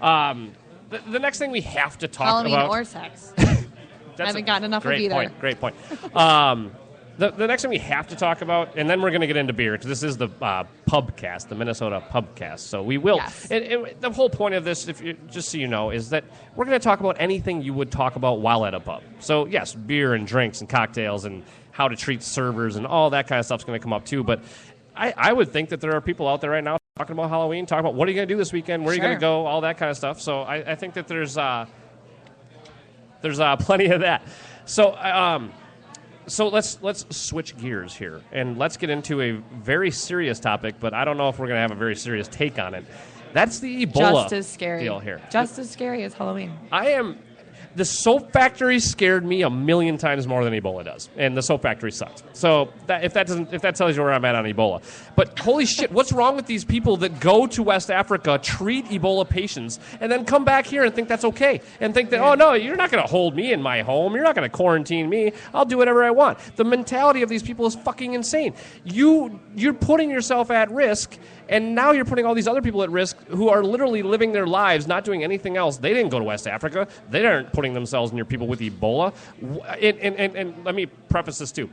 A: The next thing we have to talk
B: Halloween
A: about
B: or sex. I haven't gotten enough of either.
A: Great point. The next thing we have to talk about, and then we're going to get into beer, because this is the Pubcast, the Minnesota Pubcast. So we will.
B: Yes.
A: And the whole point of this, just so you know, is that we're going to talk about anything you would talk about while at a pub. So, yes, beer and drinks and cocktails and how to treat servers and all that kind of stuff's going to come up too. But I would think that there are people out there right now talking about Halloween, talking about what are you going to do this weekend, where are you going to go, all that kind of stuff. So I think that there's plenty of that. So let's switch gears here, and let's get into a very serious topic, but I don't know if we're going to have a very serious take on it. That's the Ebola
B: Just as scary.
A: deal here.
B: Just as scary as Halloween.
A: The soap factory scared me 1,000,000 times more than Ebola does, and the soap factory sucks. So if that tells you where I'm at on Ebola. But holy shit, what's wrong with these people that go to West Africa, treat Ebola patients, and then come back here and think that's okay, and think that, oh no, you're not going to hold me in my home, you're not going to quarantine me, I'll do whatever I want. The mentality of these people is fucking insane. You're putting yourself at risk, and now you're putting all these other people at risk who are literally living their lives, not doing anything else. They didn't go to West Africa. They aren't putting themselves near people with Ebola. And let me preface this too.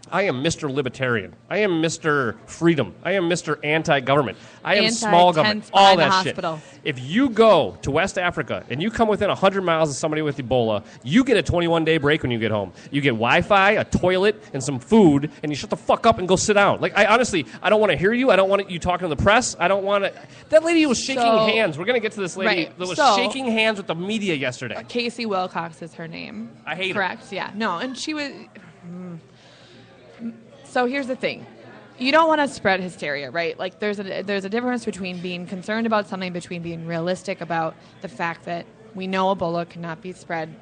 A: I am Mr. Libertarian. I am Mr. Freedom. I am Mr. Anti-government. I am small government. All that shit. If you go to West Africa and you come within 100 miles of somebody with Ebola, you get a 21-day break when you get home. You get Wi-Fi, a toilet, and some food, and you shut the fuck up and go sit down. Like, I honestly don't want to hear you. I don't want you talking to the press. I don't want to. That lady was shaking hands. We're going to get to this lady that was shaking hands with the media yesterday.
B: Casey Wilcox is her name.
A: I hate her.
B: Correct, yeah. No, and she was... So here's the thing. You don't want to spread hysteria, right? Like there's a difference between being concerned about something, between being realistic about the fact that we know Ebola cannot be spread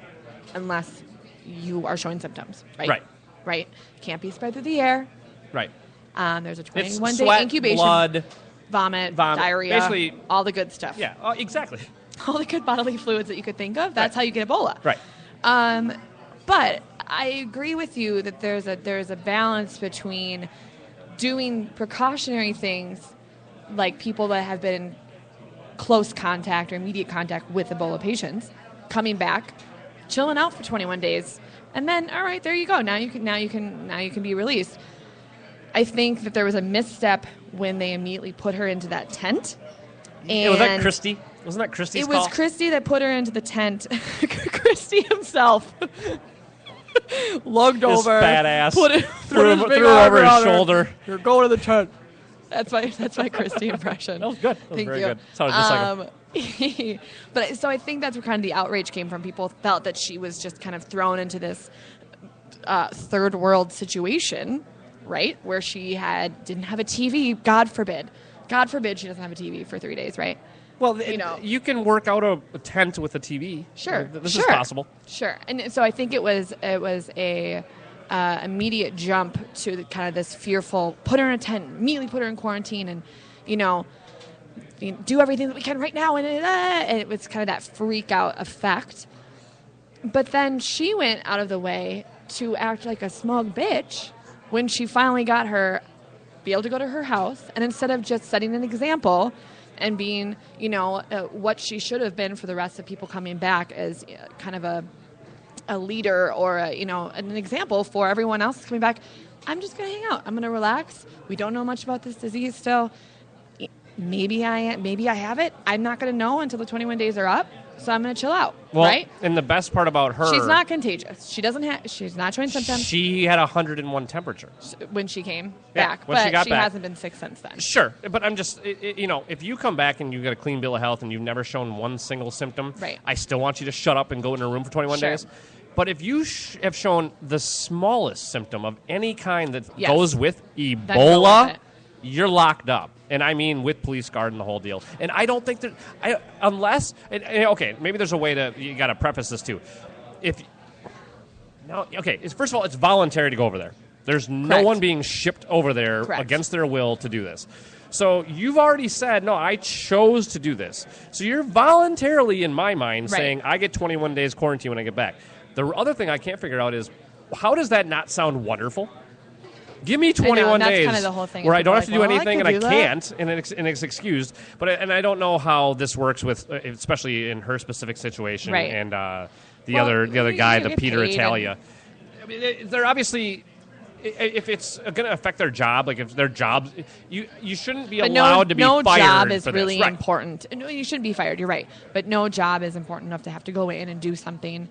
B: unless you are showing symptoms, right? Right. Can't be spread through the air.
A: Right.
B: There's a 21-day incubation.
A: Blood,
B: vomit, diarrhea,
A: basically
B: all the good stuff.
A: Yeah, exactly.
B: All the good bodily fluids that you could think of. That's how you get Ebola.
A: Right.
B: But I agree with you that there's a balance between doing precautionary things like people that have been in close contact or immediate contact with Ebola patients, coming back, chilling out for 21 days, and then all right, there you go. Now you can be released. I think that there was a misstep when they immediately put her into that tent. And
A: was that Christy? Wasn't that Christy's call?
B: It was Christy that put her into the tent. Christy himself lugged
A: His
B: over,
A: fat ass,
B: threw his big
A: her
B: arm
A: over his
B: around her.
A: shoulder.
B: You're going to the tent. That's my Christy impression.
A: That was good. That was
B: Thank
A: very
B: you.
A: good. Sounded just like him.
B: But so I think that's where kind of the outrage came from. People felt that she was just kind of thrown into this third world situation, right, where she didn't have a TV. God forbid she doesn't have a TV for 3 days, right?
A: Well, you can work out a tent with a TV.
B: Sure,
A: this is possible.
B: Sure, and so I think it was a immediate jump to kind of this fearful, put her in a tent, immediately put her in quarantine, and do everything that we can right now, and it was kind of that freak out effect. But then she went out of the way to act like a smug bitch when she finally got be able to go to her house, and instead of just setting an example and being, what she should have been for the rest of people coming back as kind of a leader or an example for everyone else coming back, I'm just going to hang out. I'm going to relax. We don't know much about this disease still. Maybe I have it. I'm not going to know until the 21 days are up. So I'm going to chill out, right?
A: And the best part about her...
B: She's not contagious. She's not showing symptoms.
A: She had 101 temperature.
B: When she came back.
A: When she got back.
B: Hasn't been sick since then.
A: Sure. But I'm just, if you come back and you've got a clean bill of health and you've never shown one single symptom,
B: right.
A: I still want you to shut up and go in a room for 21
B: sure.
A: days. But if you have shown the smallest symptom of any kind that goes with Ebola, you're locked up. And I mean with police guard and the whole deal. And I don't think that, okay, maybe there's a way you got to preface this too. First of all, it's voluntary to go over there. There's no one being shipped over there against their will to do this. So you've already said, no, I chose to do this. So you're voluntarily, in my mind, saying I get 21 days quarantine when I get back. The other thing I can't figure out is, how does that not sound wonderful? Give me 21 days
B: kind of the whole thing
A: where I don't have to do anything and I
B: that.
A: can't, and it's excused. But I don't know how this works with, especially in her specific situation, and the other guy, the Peter Italia. I mean, they're obviously, if it's going to affect their job, like if their jobs, you shouldn't be allowed to be fired.
B: No job is
A: for
B: really
A: this.
B: important. No, you shouldn't be fired. You're right, but no job is important enough to have to go in and do something.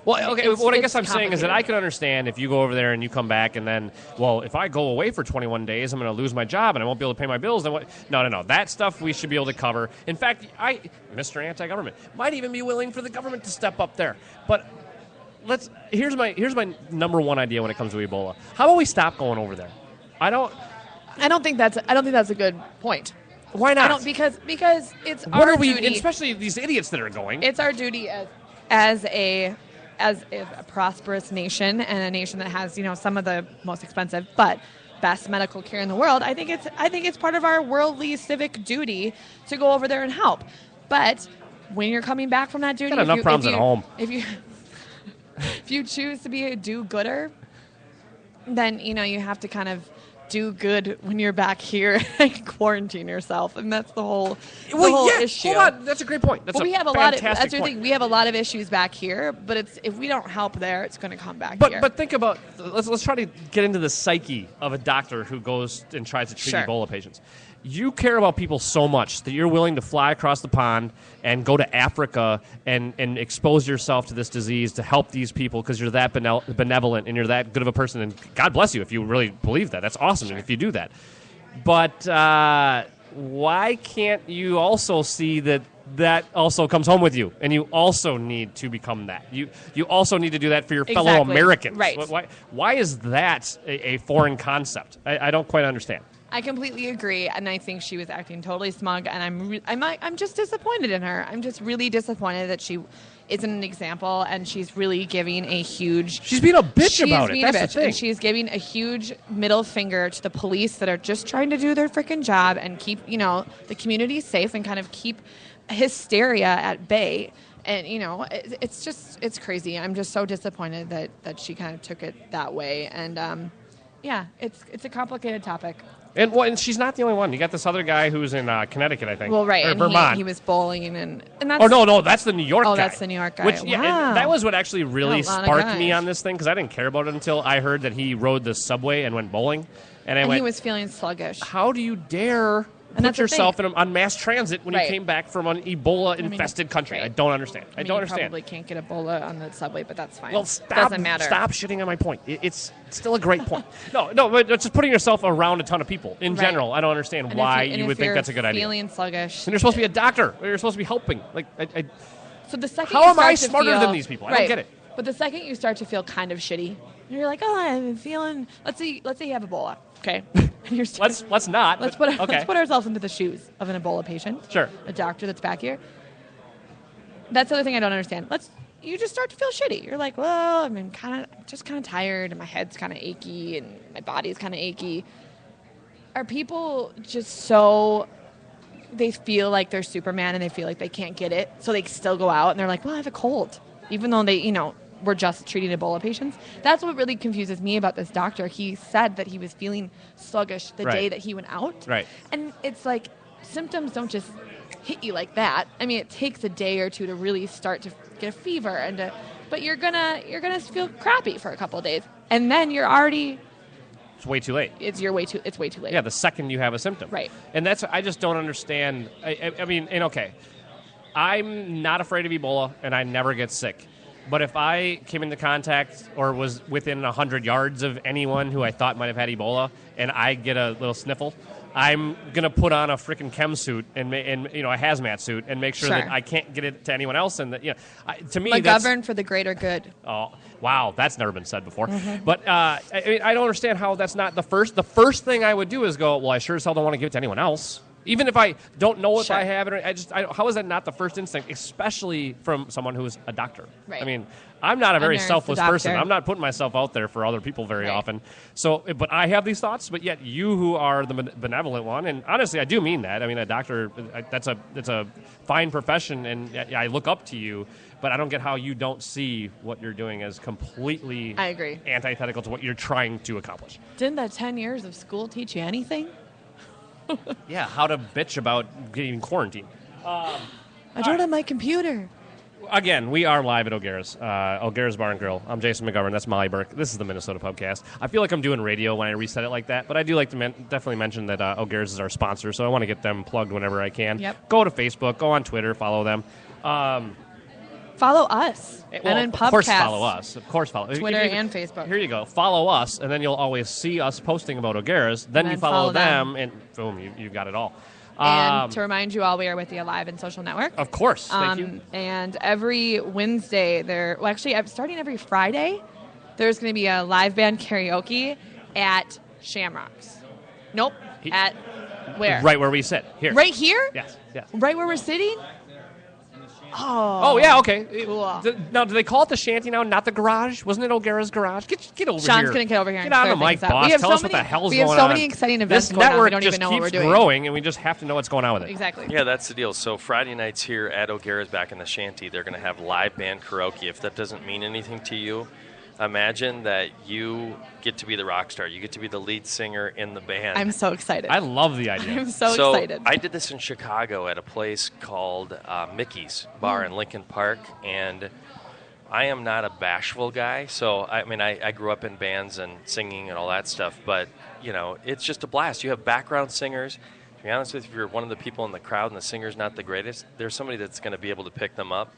A: Well, okay. What I guess I'm saying is that I can understand if you go over there and you come back and then, if I go away for 21 days, I'm going to lose my job and I won't be able to pay my bills. Then what? No. That stuff we should be able to cover. In fact, Mr. Anti-Government, might even be willing for the government to step up there. But here's my number one idea when it comes to Ebola. How about we stop going over there? I don't think that's a good point. Why not?
B: Because it's our duty,
A: especially these idiots that are going.
B: It's our duty as a prosperous nation and a nation that has some of the most expensive but best medical care in the world. I think it's part of our worldly civic duty to go over there and help. But when you're coming back from that duty,
A: got enough problems at home.
B: If you choose to be a do-gooder, then you have to kind of do good when you're back here and quarantine yourself, and that's the whole issue.
A: Hold on, that's a great point. That's
B: we have a lot of that's the thing. We have a lot of issues back here, but if we don't help there, it's going to come back here.
A: But think about let's try to get into the psyche of a doctor who goes and tries to treat Ebola patients. You care about people so much that you're willing to fly across the pond and go to Africa and expose yourself to this disease to help these people because you're that benevolent and you're that good of a person. And God bless you if you really believe that. That's awesome if you do that. But why can't you also see that also comes home with you, and you also need to become that. You also need to do that for your fellow Americans.
B: Right.
A: Why is that a foreign concept? I don't quite understand.
B: I completely agree, and I think she was acting totally smug, and I'm just disappointed in her. I'm just really disappointed that she isn't an example, and she's really giving a huge...
A: She's being a bitch about it. That's the thing.
B: And she's giving a huge middle finger to the police that are just trying to do their freaking job and keep, the community safe and kind of keep hysteria at bay. And, it's crazy. I'm just so disappointed that she kind of took it that way. And, Yeah, it's a complicated topic.
A: And she's not the only one. You got this other guy who's in Connecticut, I think.
B: Well, right,
A: or
B: and
A: Vermont.
B: he was bullying, and that's...
A: Oh, no, that's the New York guy.
B: Oh, that's the New York guy.
A: Which,
B: wow.
A: that was what actually really sparked me
B: guys.
A: on this thing, because I didn't care about it until I heard that he rode the subway and went bowling. And
B: he was feeling sluggish.
A: How do you dare put yourself on mass transit when you came back from an Ebola-infested country? Right. I don't understand. I don't understand.
B: You probably can't get Ebola on the subway, but that's fine.
A: Well,
B: doesn't matter.
A: Stop shitting on my point. It's still a great point. No, but just putting yourself around a ton of people in general. I don't understand why you would think that's a good idea.
B: Feeling sluggish,
A: and you're supposed to be a doctor. Or you're supposed to be helping.
B: So the second
A: how am I smarter than these people? I don't get it.
B: But the second you start to feel kind of shitty, you're like, oh, I'm feeling. Let's say you have Ebola. Okay.
A: Let's not.
B: Let's put ourselves into the shoes of an Ebola patient.
A: Sure.
B: A doctor that's back here. That's the other thing I don't understand. You just start to feel shitty. You're like, well, I'm kind of tired, and my head's kind of achy, and my body's kind of achy. Are people just so? They feel like they're Superman, and they feel like they can't get it, so they still go out, and they're like, well, I have a cold, even though they, we're just treating Ebola patients. That's what really confuses me about this doctor. He said that he was feeling sluggish the day that he went out.
A: Right.
B: And it's like symptoms don't just hit you like that. I mean, it takes a day or two to really start to get a fever but you're gonna feel crappy for a couple of days, and then you're already.
A: It's way too late.
B: It's way too late.
A: Yeah, the second you have a symptom.
B: Right.
A: And I just don't understand. I mean, okay, I'm not afraid of Ebola, and I never get sick. But if I came into contact or was within 100 yards of anyone who I thought might have had Ebola, and I get a little sniffle, I'm going to put on a freaking chem suit and a hazmat suit and make sure that I can't get it to anyone else. And that, to me,
B: govern for the greater good.
A: Oh, wow, that's never been said before.
B: Mm-hmm.
A: But I don't understand how that's not the first. The first thing I would do is go, well, I sure as hell don't want to give it to anyone else. Even if I don't know if I have it, how is that not the first instinct, especially from someone who is a doctor?
B: Right.
A: I mean, I'm not a very selfless person. I'm not putting myself out there for other people very often. So, but I have these thoughts. But yet, you who are the benevolent one, and honestly, I do mean that. I mean, a doctor, that's a fine profession, and I look up to you. But I don't get how you don't see what you're doing as completely antithetical to what you're trying to accomplish.
B: Didn't that 10 years of school teach you anything?
A: Yeah, how to bitch about getting quarantined.
B: I do it on my computer.
A: Again, we are live at O'Gara's Bar and Grill. I'm Jason McGovern. That's Molly Burke. This is the Minnesota Pubcast. I feel like I'm doing radio when I reset it like that, but I do like to definitely mention that O'Gara's is our sponsor, so I want to get them plugged whenever I can.
B: Yep.
A: Go to Facebook. Go on Twitter. Follow them.
B: Follow us. And then Pubcast.
A: Of course follow us. Of course follow.
B: Twitter and Facebook.
A: Here you go. Follow us, and then you'll always see us posting about O'Gara's. Then you follow them, and boom, you've got it all.
B: And to remind you all, we are with the Alive and Social Network.
A: Of course. Thank you.
B: And every Wednesday, starting every Friday, there's going to be a live band karaoke at Shamrocks. Nope. At where?
A: Right where we sit. Here.
B: Right here?
A: Yes.
B: Right where we're sitting?
A: Oh, yeah, okay.
B: Cool.
A: Now, do they call it the shanty now, not the garage? Wasn't it O'Gara's garage? Get over here.
B: Sean's going to get over here and
A: get on the mic, boss. Tell us what the hell's going on.
B: We have so many exciting events going on. We don't even know what we're doing.
A: This network just keeps growing, and we just have to know what's going on with it.
B: Exactly.
C: Yeah, that's the deal. So Friday nights here at O'Gara's back in the shanty, they're going to have live band karaoke. If that doesn't mean anything to you, imagine that you get to be the rock star. You get to be the lead singer in the band.
B: I'm so excited.
A: I love the idea.
B: I'm so excited.
C: I did this in Chicago at a place called Mickey's Bar in Lincoln Park, and I am not a bashful guy. So, I mean, I grew up in bands and singing and all that stuff, but, it's just a blast. You have background singers. To be honest with you, if you're one of the people in the crowd and the singer's not the greatest, there's somebody that's going to be able to pick them up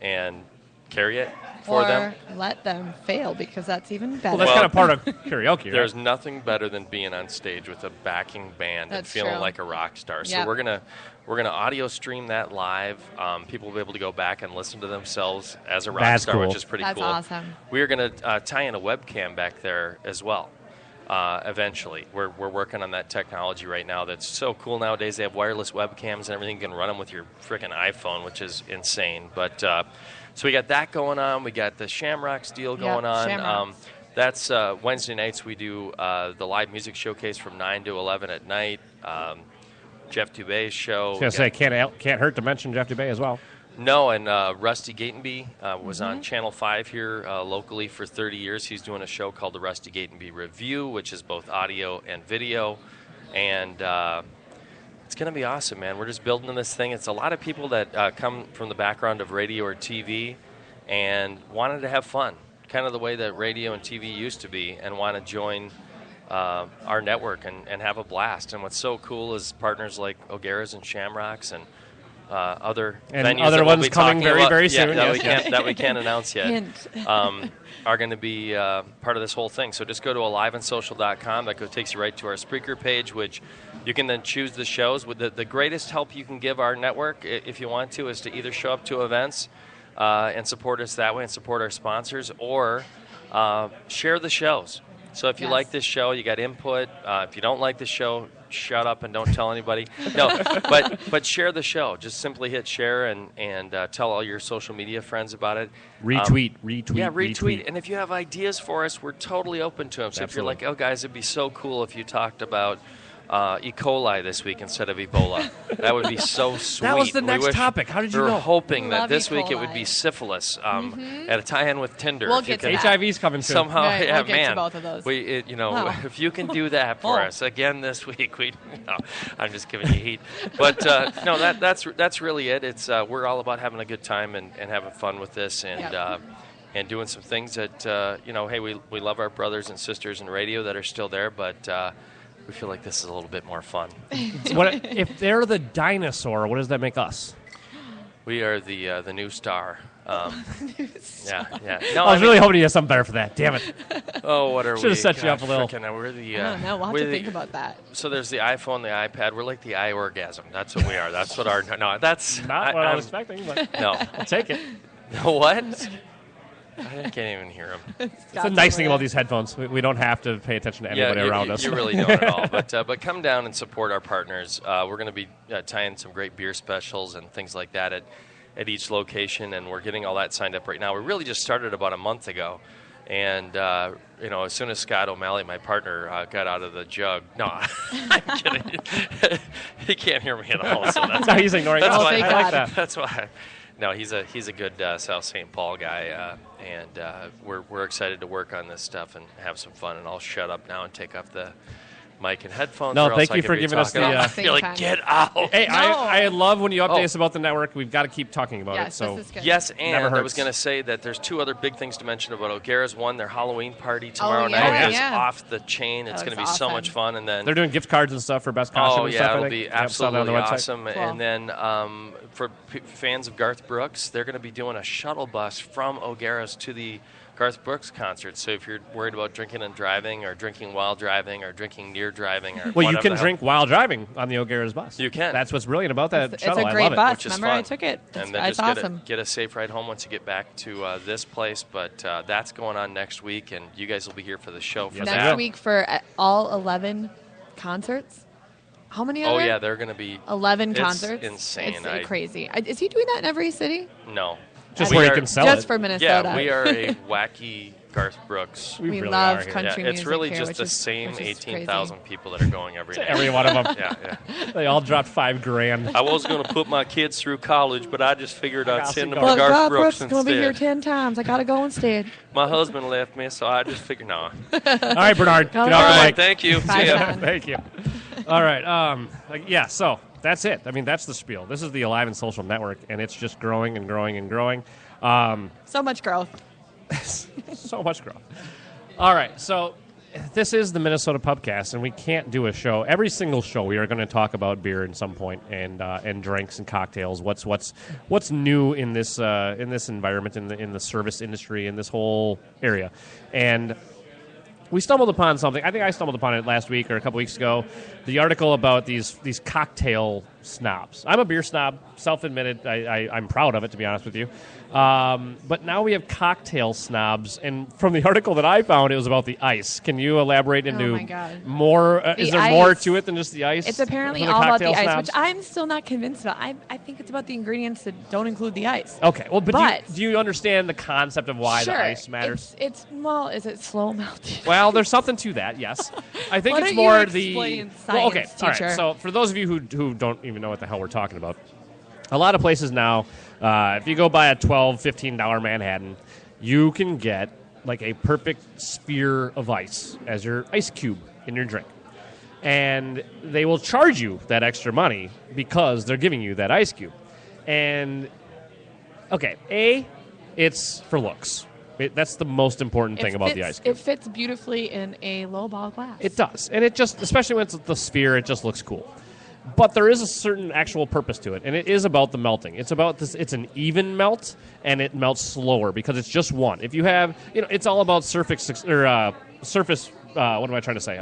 C: and carry it for them.
B: Or let them fail, because that's even better.
A: Well, that's kind of part of karaoke, right?
C: There's nothing better than being on stage with a backing band and feeling like a rock star. So we're gonna audio stream that live. People will be able to go back and listen to themselves as a rock star, which is pretty cool.
B: That's awesome.
C: We are going to tie in a webcam back there as well. Eventually, we're working on that technology right now. That's so cool nowadays. They have wireless webcams and everything. You can run them with your freaking iPhone, which is insane. But so we got that going on. We got the Shamrocks deal going on.
B: Shamrocks.
C: That's Wednesday nights. We do the live music showcase from 9 to 11 at night. Jeff Dubé's show.
A: I was going to say, can't hurt to mention Jeff Dubé as well.
C: No, and Rusty Gatenby was on Channel 5 here locally for 30 years. He's doing a show called the Rusty Gatenby Review, which is both audio and video. And it's going to be awesome, man. We're just building this thing. It's a lot of people that come from the background of radio or TV and wanted to have fun, kind of the way that radio and TV used to be, and want to join our network and have a blast. And what's so cool is partners like O'Gara's and Shamrocks and other
A: and
C: venues
A: other
C: that
A: ones
C: we'll be
A: coming very,
C: about,
A: very soon.
C: that we can't announce yet, are going to be part of this whole thing. So just go to aliveandsocial.com. That takes you right to our Spreaker page, which you can then choose the shows. With the greatest help you can give our network, if you want to, is to either show up to events and support us that way and support our sponsors, or share the shows. So if you like this show, you got input. If you don't like the show, shut up and don't tell anybody. No, but share the show. Just simply hit share and tell all your social media friends about it.
A: Retweet.
C: Yeah, retweet. And if you have ideas for us, we're totally open to them. So if you're like, oh, guys, it'd be so cool if you talked about E. coli this week instead of Ebola. That would be so sweet.
A: That was the next topic. How did you know?
C: We were hoping that
B: Love
C: this
B: E.
C: week it
B: coli.
C: would be syphilis at a tie-in with Tinder.
B: We'll
C: If you
B: get to
C: could
B: that.
A: HIV's coming soon.
C: somehow,
B: Right,
C: yeah,
B: we'll get to
C: man.
B: both of those.
C: If you can do that for us again this week, no, I'm just giving you heat. But no, that's really it. It's we're all about having a good time and having fun with this and doing some things that hey, we love our brothers and sisters in radio that are still there, but we feel like this is a little bit more fun.
A: If they're the dinosaur, what does that make us?
C: We are the new star. Yeah. No,
A: I was really hoping you had something better for that. Damn it.
C: Oh, what are we?
A: Should have set you up a little.
C: We're the.
B: I don't know. We'll have to think about that.
C: So there's the iPhone, the iPad. We're like the iOrgasm. That's what we are. That's what our. No, that's
A: Not what I was expecting, but
C: No.
A: I'll take it.
C: What? I can't even hear him.
A: It's a nice thing about these headphones. We don't have to pay attention to anybody around us.
C: You really don't at all. But come down and support our partners. We're going to be tying some great beer specials and things like that at each location, and we're getting all that signed up right now. We really just started about a month ago. And, as soon as Scott O'Malley, my partner, got out of the jug. No, I'm kidding. He can't hear me at all. So that's
A: No, he's ignoring us.
B: thank
A: I like
B: God.
A: that.
C: That's why. No, he's a good South St. Paul guy, and we're excited to work on this stuff and have some fun. And I'll shut up now and take off the mic and headphones.
A: No,
C: or else
A: thank
C: I
A: you
C: could
A: for
C: be
A: giving us
C: talking.
A: the,
C: You're like, get out.
A: Hey,
B: No.
A: I love when you update
C: Oh.
A: us about the network. We've got to keep talking about it.
B: Yes,
A: So
B: this is good.
C: Yes,
A: Never
C: and I was
A: hurts.
C: going to say that there's two other big things to mention about O'Gara's. One, their Halloween party tomorrow
B: yeah,
C: night is
B: yeah.
C: off the chain. It's
B: That
C: going to be
B: looks
C: so
B: awesome.
C: much fun. And then
A: they're doing gift cards and stuff for best costume
C: Oh
A: and
C: yeah,
A: stuff. I
C: it'll
A: think.
C: be
A: Yep, saw that on
C: absolutely
A: the website.
C: awesome.
B: Cool.
C: And then for fans of Garth Brooks, they're going to be doing a shuttle bus from O'Gara's to the Garth Brooks concert. So if you're worried about drinking and driving, or drinking while driving, or drinking near driving, or
A: Well, you
C: whatever
A: can
C: the hell-
A: drink while driving on the O'Gara's bus.
C: You can.
A: That's what's brilliant about that
B: It's
A: shuttle.
B: a
A: I
B: great
A: love it.
B: bus.
C: which is
B: Remember,
C: fun.
B: I took it.
C: And then
B: It's
C: just
B: awesome.
C: get a safe ride home once you get back to this place. But that's going on next week, and you guys will be here for the show for
A: Yes,
C: that.
A: I
B: Next
A: will.
B: week for all 11 concerts. How many are
C: Oh
B: there?
C: yeah, they're going to be
B: 11
C: it's
B: concerts.
C: insane.
B: It's crazy. Is he doing that in every city?
C: No.
A: Just
C: We
A: where you
C: are-
A: can sell
B: Just
A: it.
B: for Minnesota.
C: Yeah, we are a wacky Garth Brooks.
A: We
B: We
A: really
B: love
A: are here.
B: country
C: Yeah, it's
B: music
C: really
B: here,
C: just
B: which
C: the
B: is-
C: same
B: which is
C: 18,000 people that are going every night.
A: Every one of them.
C: Yeah.
A: They all dropped $5,000.
C: I was going to put my kids through college, but I just figured I'd
A: gotta
C: send
A: see
C: them
A: Garth.
C: to
B: Well,
C: Garth
B: God
C: Brooks
B: Brooks is going to be here
C: instead.
B: 10 times. I got to go instead.
C: My husband left me, so I just figured, no.
A: All right, Bernard. Get
B: All
A: off
C: All
A: the
C: right,
A: mic.
C: thank you.
B: Bye,
C: See ya.
B: John.
A: Thank you. All right. Yeah, so that's it. I mean, that's the spiel. This is the Alive and Social Network, and it's just growing and growing and growing.
B: So much growth.
A: So much growth. All right, so this is the Minnesota Pubcast, and we can't do a show. Every single show, we are going to talk about beer at some point, and drinks and cocktails. What's new in this environment, in the service industry, in this whole area, and we stumbled upon something. I think I stumbled upon it last week or a couple weeks ago. The article about these cocktail snobs. I'm a beer snob, self-admitted. I'm proud of it, to be honest with you. But now we have cocktail snobs, and from the article that I found, it was about the ice. Can you elaborate into
B: my God.
A: more? Is there
B: The
A: more
B: ice.
A: to it than just the ice?
B: It's apparently
A: for the
B: all about the
A: cocktail
B: ice,
A: snobs?
B: which I'm still not convinced about. I think it's about the ingredients that don't include the ice.
A: Okay, well, but
B: But-
A: do you understand the concept of why
B: sure,
A: the ice matters?
B: Well, is it slow melting?
A: Well, there's something to that, yes. I think
B: Why
A: it's
B: don't you
A: more
B: explain
A: well, okay,
B: science,
A: all right.
B: teacher?
A: So for those of you who don't even know what the hell we're talking about, a lot of places now If you go buy a $12, $15 Manhattan, you can get like a perfect sphere of ice as your ice cube in your drink. And they will charge you that extra money because they're giving you that ice cube. And, okay, it's for looks. That's the most important thing about the ice cube.
B: It fits beautifully in a low-ball glass.
A: It does. And it just, especially when it's the sphere, it just looks cool. But there is a certain actual purpose to it, and it is about the melting. It's about this. It's an even melt, and it melts slower because it's just one. If you have, it's all about surface. What am I trying to say?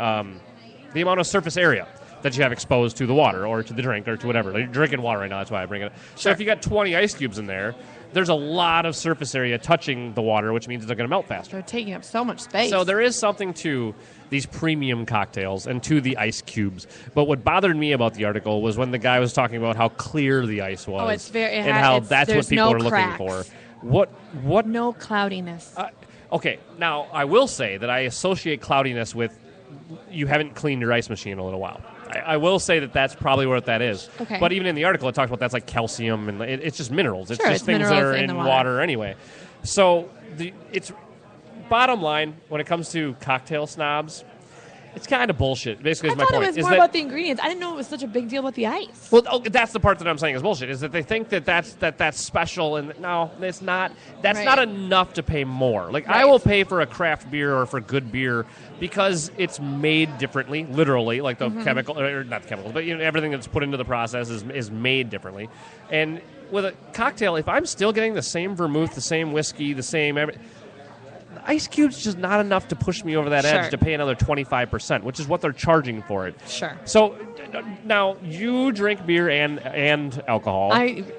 A: The amount of surface area that you have exposed to the water or to the drink or to whatever. Like, you're drinking water right now. That's why I bring it up. Sure. So if you got 20 ice cubes in there, there's a lot of surface area touching the water, which means they're going to melt faster.
B: They're taking up so much space.
A: So there is something to these premium cocktails and to the ice cubes. But what bothered me about the article was when the guy was talking about how clear the ice was.
B: Oh, it's very...
A: and how that's what people are looking for. What?
B: No cloudiness.
A: Okay, now I will say that I associate cloudiness with you haven't cleaned your ice machine in a little while. I will say that that's probably what that is.
B: Okay.
A: But even in the article, it talks about that's like calcium, and it's just minerals. It's
B: sure,
A: just things that are in water anyway. So it's bottom line, when it comes to cocktail snobs, it's kind of bullshit. Basically, is my point.
B: I thought it was more about the ingredients. I didn't know it was such a big deal about the ice.
A: Well, that's the part that I'm saying is bullshit. Is that they think that's special, and no, it's not. That's
B: right.
A: not enough to pay more. Like
B: right.
A: I will pay for a craft beer or for good beer because it's made differently, literally, like the chemical or not the chemicals, but everything that's put into the process is made differently. And with a cocktail, if I'm still getting the same vermouth, the same whiskey, the same ice cubes just not enough to push me over that edge to pay another 25%, which is what they're charging for it.
B: Sure.
A: So now you drink beer and alcohol.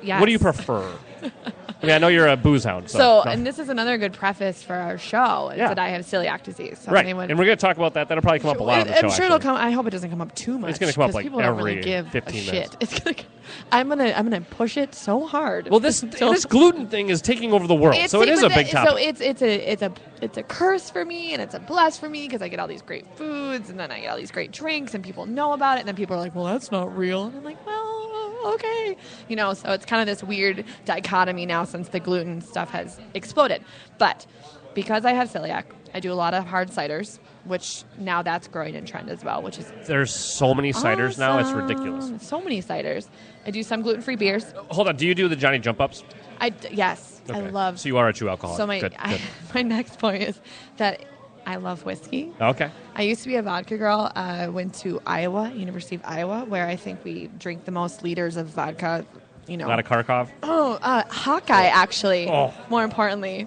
B: Yes.
A: What do you prefer? I mean, I know you're a booze hound.
B: And this is another good preface for our show, is that I have celiac disease. So
A: right. And we're going to talk about that. That'll probably come up a lot on the show.
B: I'm sure it'll come. I hope it doesn't come up too much.
A: It's going to come up like
B: people
A: every
B: don't really give
A: 15 minutes.
B: It's gonna, I'm gonna push it so hard.
A: Well, this gluten thing is taking over the world, so it is a big topic.
B: So it's a curse for me and it's a bless for me because I get all these great foods and then I get all these great drinks and people know about it and then people are like, well, that's not real. And I'm like, well, okay. So it's kind of this weird dichotomy now since the gluten stuff has exploded. But because I have celiac, I do a lot of hard ciders, which now that's growing in trend as well, which is...
A: There's so many ciders now, it's ridiculous.
B: So many ciders. I do some gluten-free beers.
A: Hold on, do you do the Johnny Jump-Ups?
B: Yes, okay. I love...
A: So you are a true alcoholic.
B: So
A: good.
B: My next point is that I love whiskey.
A: Okay.
B: I used to be a vodka girl. I went to University of Iowa, where I think we drink the most liters of vodka. A
A: lot of Kharkov?
B: Hawkeye, actually. Oh. More importantly.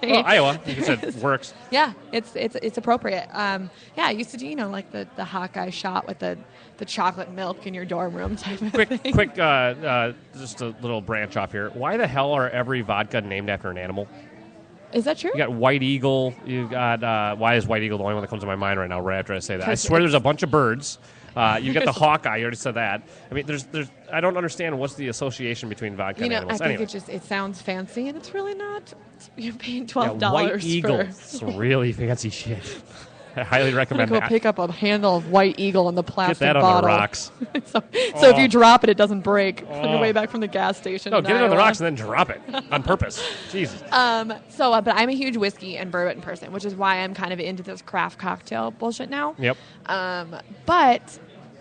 A: Iowa, you said works.
B: Yeah, it's appropriate. I used to do, like the Hawkeye shot with the chocolate milk in your dorm room type of thing.
A: Quick, just a little branch off here. Why the hell are every vodka named after an animal?
B: Is that true?
A: You got White Eagle. You got, why is White Eagle the only one that comes to my mind right now right after I say that? I swear there's a bunch of birds. You got the Hawkeye. You already said that. I mean, there's. I don't understand what's the association between vodka and animals.
B: I think it sounds fancy, and it's really not. You're paying $12
A: White Eagle. It's really fancy shit. I highly recommend
B: that. Go pick up a handle of White Eagle in the plastic
A: bottle. Get that
B: bottle.
A: on the rocks.
B: so if you drop it, it doesn't break on your way back from the gas station.
A: No, get it on the rocks and then drop it on purpose. Jesus.
B: But I'm a huge whiskey and bourbon person, which is why I'm kind of into this craft cocktail bullshit now.
A: Yep.
B: But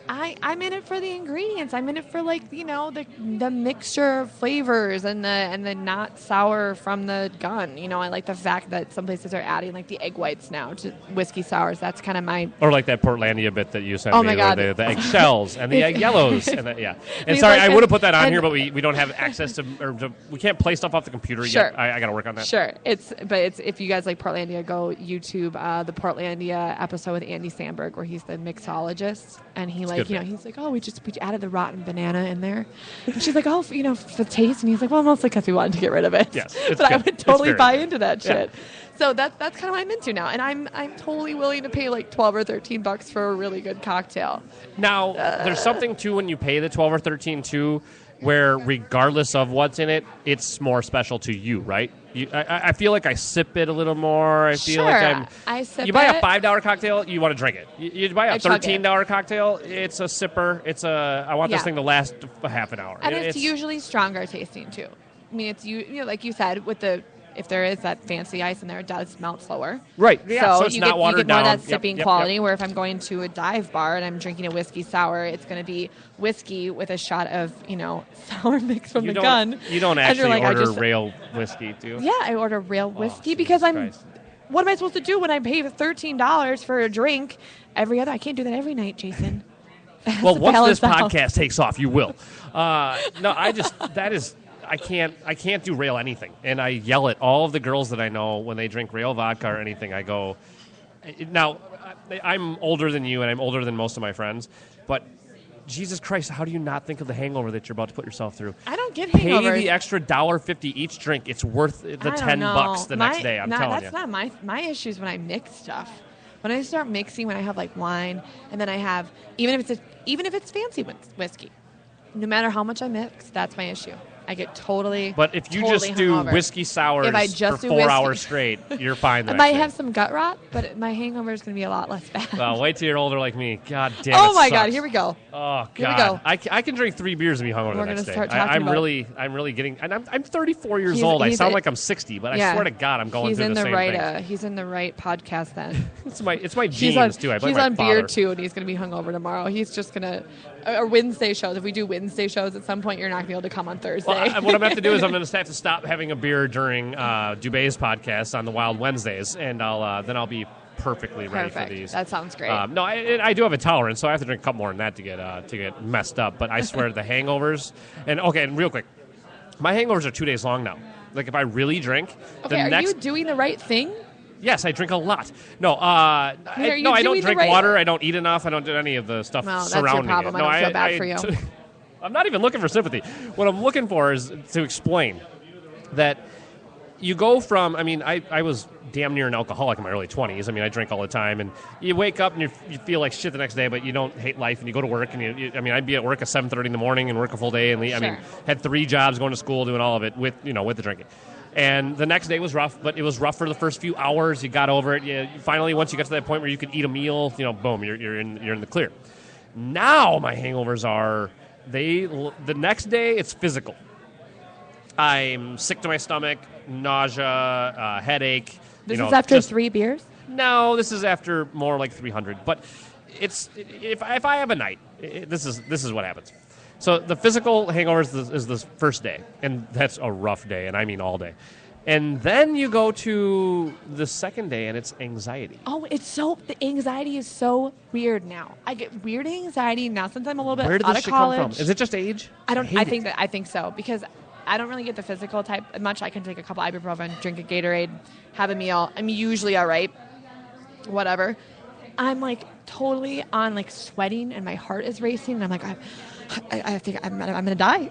B: I'm in it for the ingredients. I'm in it for the mixture of flavors and the not sour from the gun. I like the fact that some places are adding like the egg whites now to whiskey sours. That's kind of my...
A: Or like that Portlandia bit that you sent
B: me.
A: Oh my God. The egg shells and the egg yellows. And sorry,
B: like,
A: I would have put that on here, but we don't have access to we can't play stuff off the computer yet. I got to work on that.
B: Sure. It's if you guys like Portlandia, go YouTube the Portlandia episode with Andy Samberg where he's the mixologist and he he's like, oh, we added the rotten banana in there. And she's like, oh, for taste. And he's like, well, mostly because we wanted to get rid of it.
A: Yes,
B: but I would totally buy into that shit. So that's kind of what I'm into now. And I'm totally willing to pay like $12 or $13 for a really good cocktail.
A: Now, there's something, too, when you pay the $12 or $13, too, where regardless of what's in it, it's more special to you, right? I feel like I sip it a little more. I feel like
B: I sip it.
A: You buy a $5 cocktail, you want to drink it. You buy a $13 cocktail, it's a sipper. I want this thing to last a half an hour.
B: And it's usually stronger tasting, too. mean, it's like you said, if there is that fancy ice in there, it does melt slower.
A: Right. Yeah. So it's
B: you
A: not watered down.
B: You get more of that sipping quality. Where if I'm going to a dive bar and I'm drinking a whiskey sour, it's going to be whiskey with a shot of sour mix from the gun.
A: You don't actually order rail whiskey, do you?
B: Yeah, I order rail whiskey because what am I supposed to do when I pay $13 for a drink every other? I can't do that every night, Jason.
A: Well, once this podcast takes off, you will. I can't do rail anything, and I yell at all of the girls that I know when they drink rail vodka or anything. I go, now I'm older than you, and I'm older than most of my friends, but Jesus Christ, how do you not think of the hangover that you're about to put yourself through?
B: I don't get hangovers.
A: Pay the extra $1.50 each drink. It's worth the $10 the next day. I'm telling you.
B: That's not my issues when I mix stuff. When I start mixing, when I have like wine, and then I have even if it's fancy whiskey, no matter how much I mix, that's my issue. I get totally. But
A: if you just do
B: hungover.
A: Whiskey sours for 4 hours straight, you're fine.
B: I might have some gut rot, but my hangover is going to be a lot less bad.
A: Well, wait till you're older like me. God damn it.
B: Oh my
A: sucks.
B: God! Here we go.
A: Oh God! Here we go. I can drink 3 beers and be hungover the next day. I'm really getting. And I'm 34 years old. I sound like I'm 60, but I swear to God, I'm going through the same thing.
B: He's in the right podcast then.
A: it's my genes too. I blame
B: he's
A: my
B: on
A: father.
B: beer too, and he's going to be hungover tomorrow. He's just going to. Or Wednesday shows. If we do Wednesday shows, at some point you're not going to be able to come on Thursday.
A: Well, what I'm going to have to do is I'm going to have to stop having a beer during Dubé's podcast on the Wild Wednesdays, and I'll be perfectly ready for these.
B: That sounds great.
A: No, I do have a tolerance, so I have to drink a couple more than that to get messed up. But I swear the hangovers. And real quick, my hangovers are 2 days long now. Like if I really drink,
B: you doing the right thing?
A: Yes, I drink a lot. No, I don't drink water. I don't eat enough. I don't do any of the stuff surrounding
B: that's your problem.
A: it. No,
B: I don't feel bad for you.
A: I'm not even looking for sympathy. What I'm looking for is to explain that you go from, I was damn near an alcoholic in my early 20s. I drank all the time, and you wake up and you feel like shit the next day, but you don't hate life, and you go to work, and I'd be at work at 7:30 in the morning and work a full day, and had 3 jobs, going to school, doing all of it with the drinking. And the next day was rough, but it was rough for the first few hours. You got over it. Finally, once you got to that point where you could eat a meal, boom, you're in the clear. Now my hangovers are the next day it's physical. I'm sick to my stomach, nausea, headache.
B: This is after 3 beers?
A: No, this is after more like 300. But it's if I have a night, this is what happens. So the physical hangover is the first day, and that's a rough day, and I mean all day. And then you go to the second day, and it's anxiety.
B: Oh, the anxiety is so weird now. I get weird anxiety now since I'm a little bit
A: Where did
B: out
A: this
B: of
A: shit
B: college.
A: come from? Is it just age?
B: I think so, because I don't really get the physical type much. I can take a couple ibuprofen, drink a Gatorade, have a meal. I'm usually all right. Whatever. I'm like totally on like sweating, and my heart is racing, and I'm like, I think I'm going to die.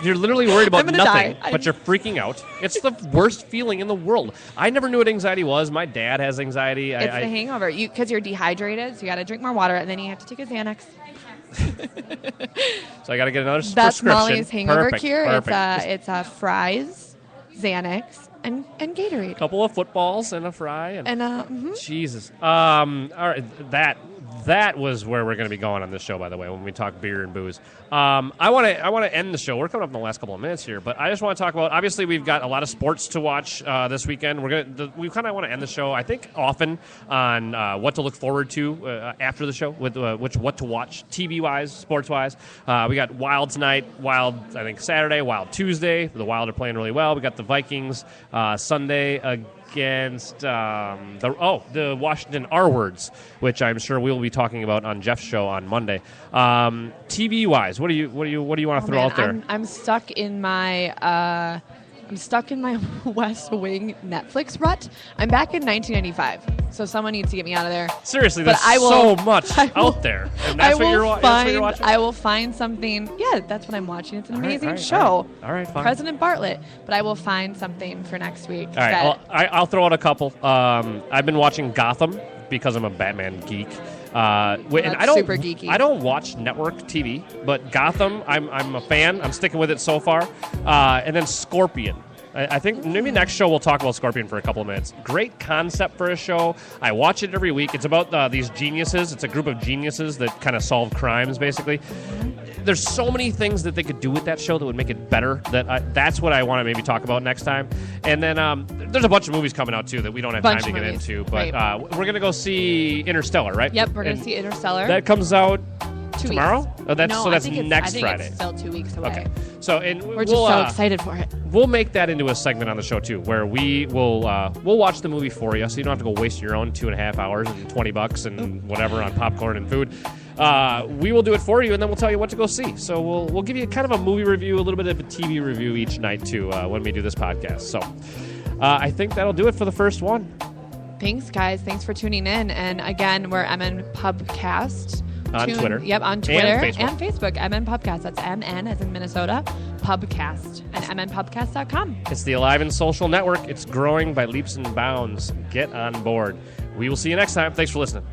A: You're literally worried about nothing, but you're freaking out. It's the worst feeling in the world. I never knew what anxiety was. My dad has anxiety.
B: It's the hangover. Because you're dehydrated, so you got to drink more water, and then you have to take a Xanax.
A: So I got to get another prescription.
B: That's Molly's hangover cure.
A: Perfect.
B: It's fries, Xanax, and Gatorade.
A: A couple of footballs and a fry. Jesus. All right, that was where we're going to be going on this show, by the way, when we talk beer and booze. I want to end the show. We're coming up in the last couple of minutes here, but I just want to talk about, obviously, we've got a lot of sports to watch this weekend. We kind of want to end the show, I think, often on what to look forward to after the show, with what to watch TV-wise, sports-wise. We got Wild tonight, Wild, I think, Saturday, Wild Tuesday. The Wild are playing really well. We got the Vikings Sunday against the Washington R-Words, which I'm sure we'll be talking about on Jeff's show on Monday. TV-wise, what do you want to throw out there?
B: I'm stuck in my West Wing Netflix rut. I'm back in 1995, so someone needs to get me out of there.
A: Seriously, there's so much out there, and that's what you're watching?
B: I will find something. Yeah, that's what I'm watching. It's an amazing show.
A: All right, fine.
B: President Bartlett, but I will find something for next week.
A: All right, well, I'll throw out a couple. I've been watching Gotham because I'm a Batman geek. And I don't
B: super geeky.
A: I don't watch network TV, but Gotham, I'm a fan. I'm sticking with it so far. And then Scorpion. I think maybe next show we'll talk about Scorpion for a couple of minutes. Great concept for a show. I watch it every week. It's about these geniuses. It's a group of geniuses that kind of solve crimes, basically. There's so many things that they could do with that show that would make it better. That's what I want to maybe talk about next time. And then there's a bunch of movies coming out, too, that we don't have time to get into. But we're going to go see Interstellar, right?
B: Yep, we're going to see Interstellar.
A: That comes out
B: 2
A: tomorrow?
B: weeks.
A: Oh, that's next
B: Friday.
A: Friday.
B: It's still 2 weeks away.
A: Okay. So
B: we're just so excited for it.
A: We'll make that into a segment on the show too, where we'll watch the movie for you, so you don't have to go waste your own 2.5 hours and $20 and whatever on popcorn and food. We will do it for you, and then we'll tell you what to go see. So we'll give you kind of a movie review, a little bit of a TV review each night too when we do this podcast. So I think that'll do it for the first one.
B: Thanks, guys. Thanks for tuning in. And again, we're MN Pubcast.
A: On Twitter.
B: Yep, on Twitter
A: and Facebook.
B: MN Pubcast. That's MN as in Minnesota, Pubcast. And MNPubcast.com.
A: It's the Alive and Social Network. It's growing by leaps and bounds. Get on board. We will see you next time. Thanks for listening.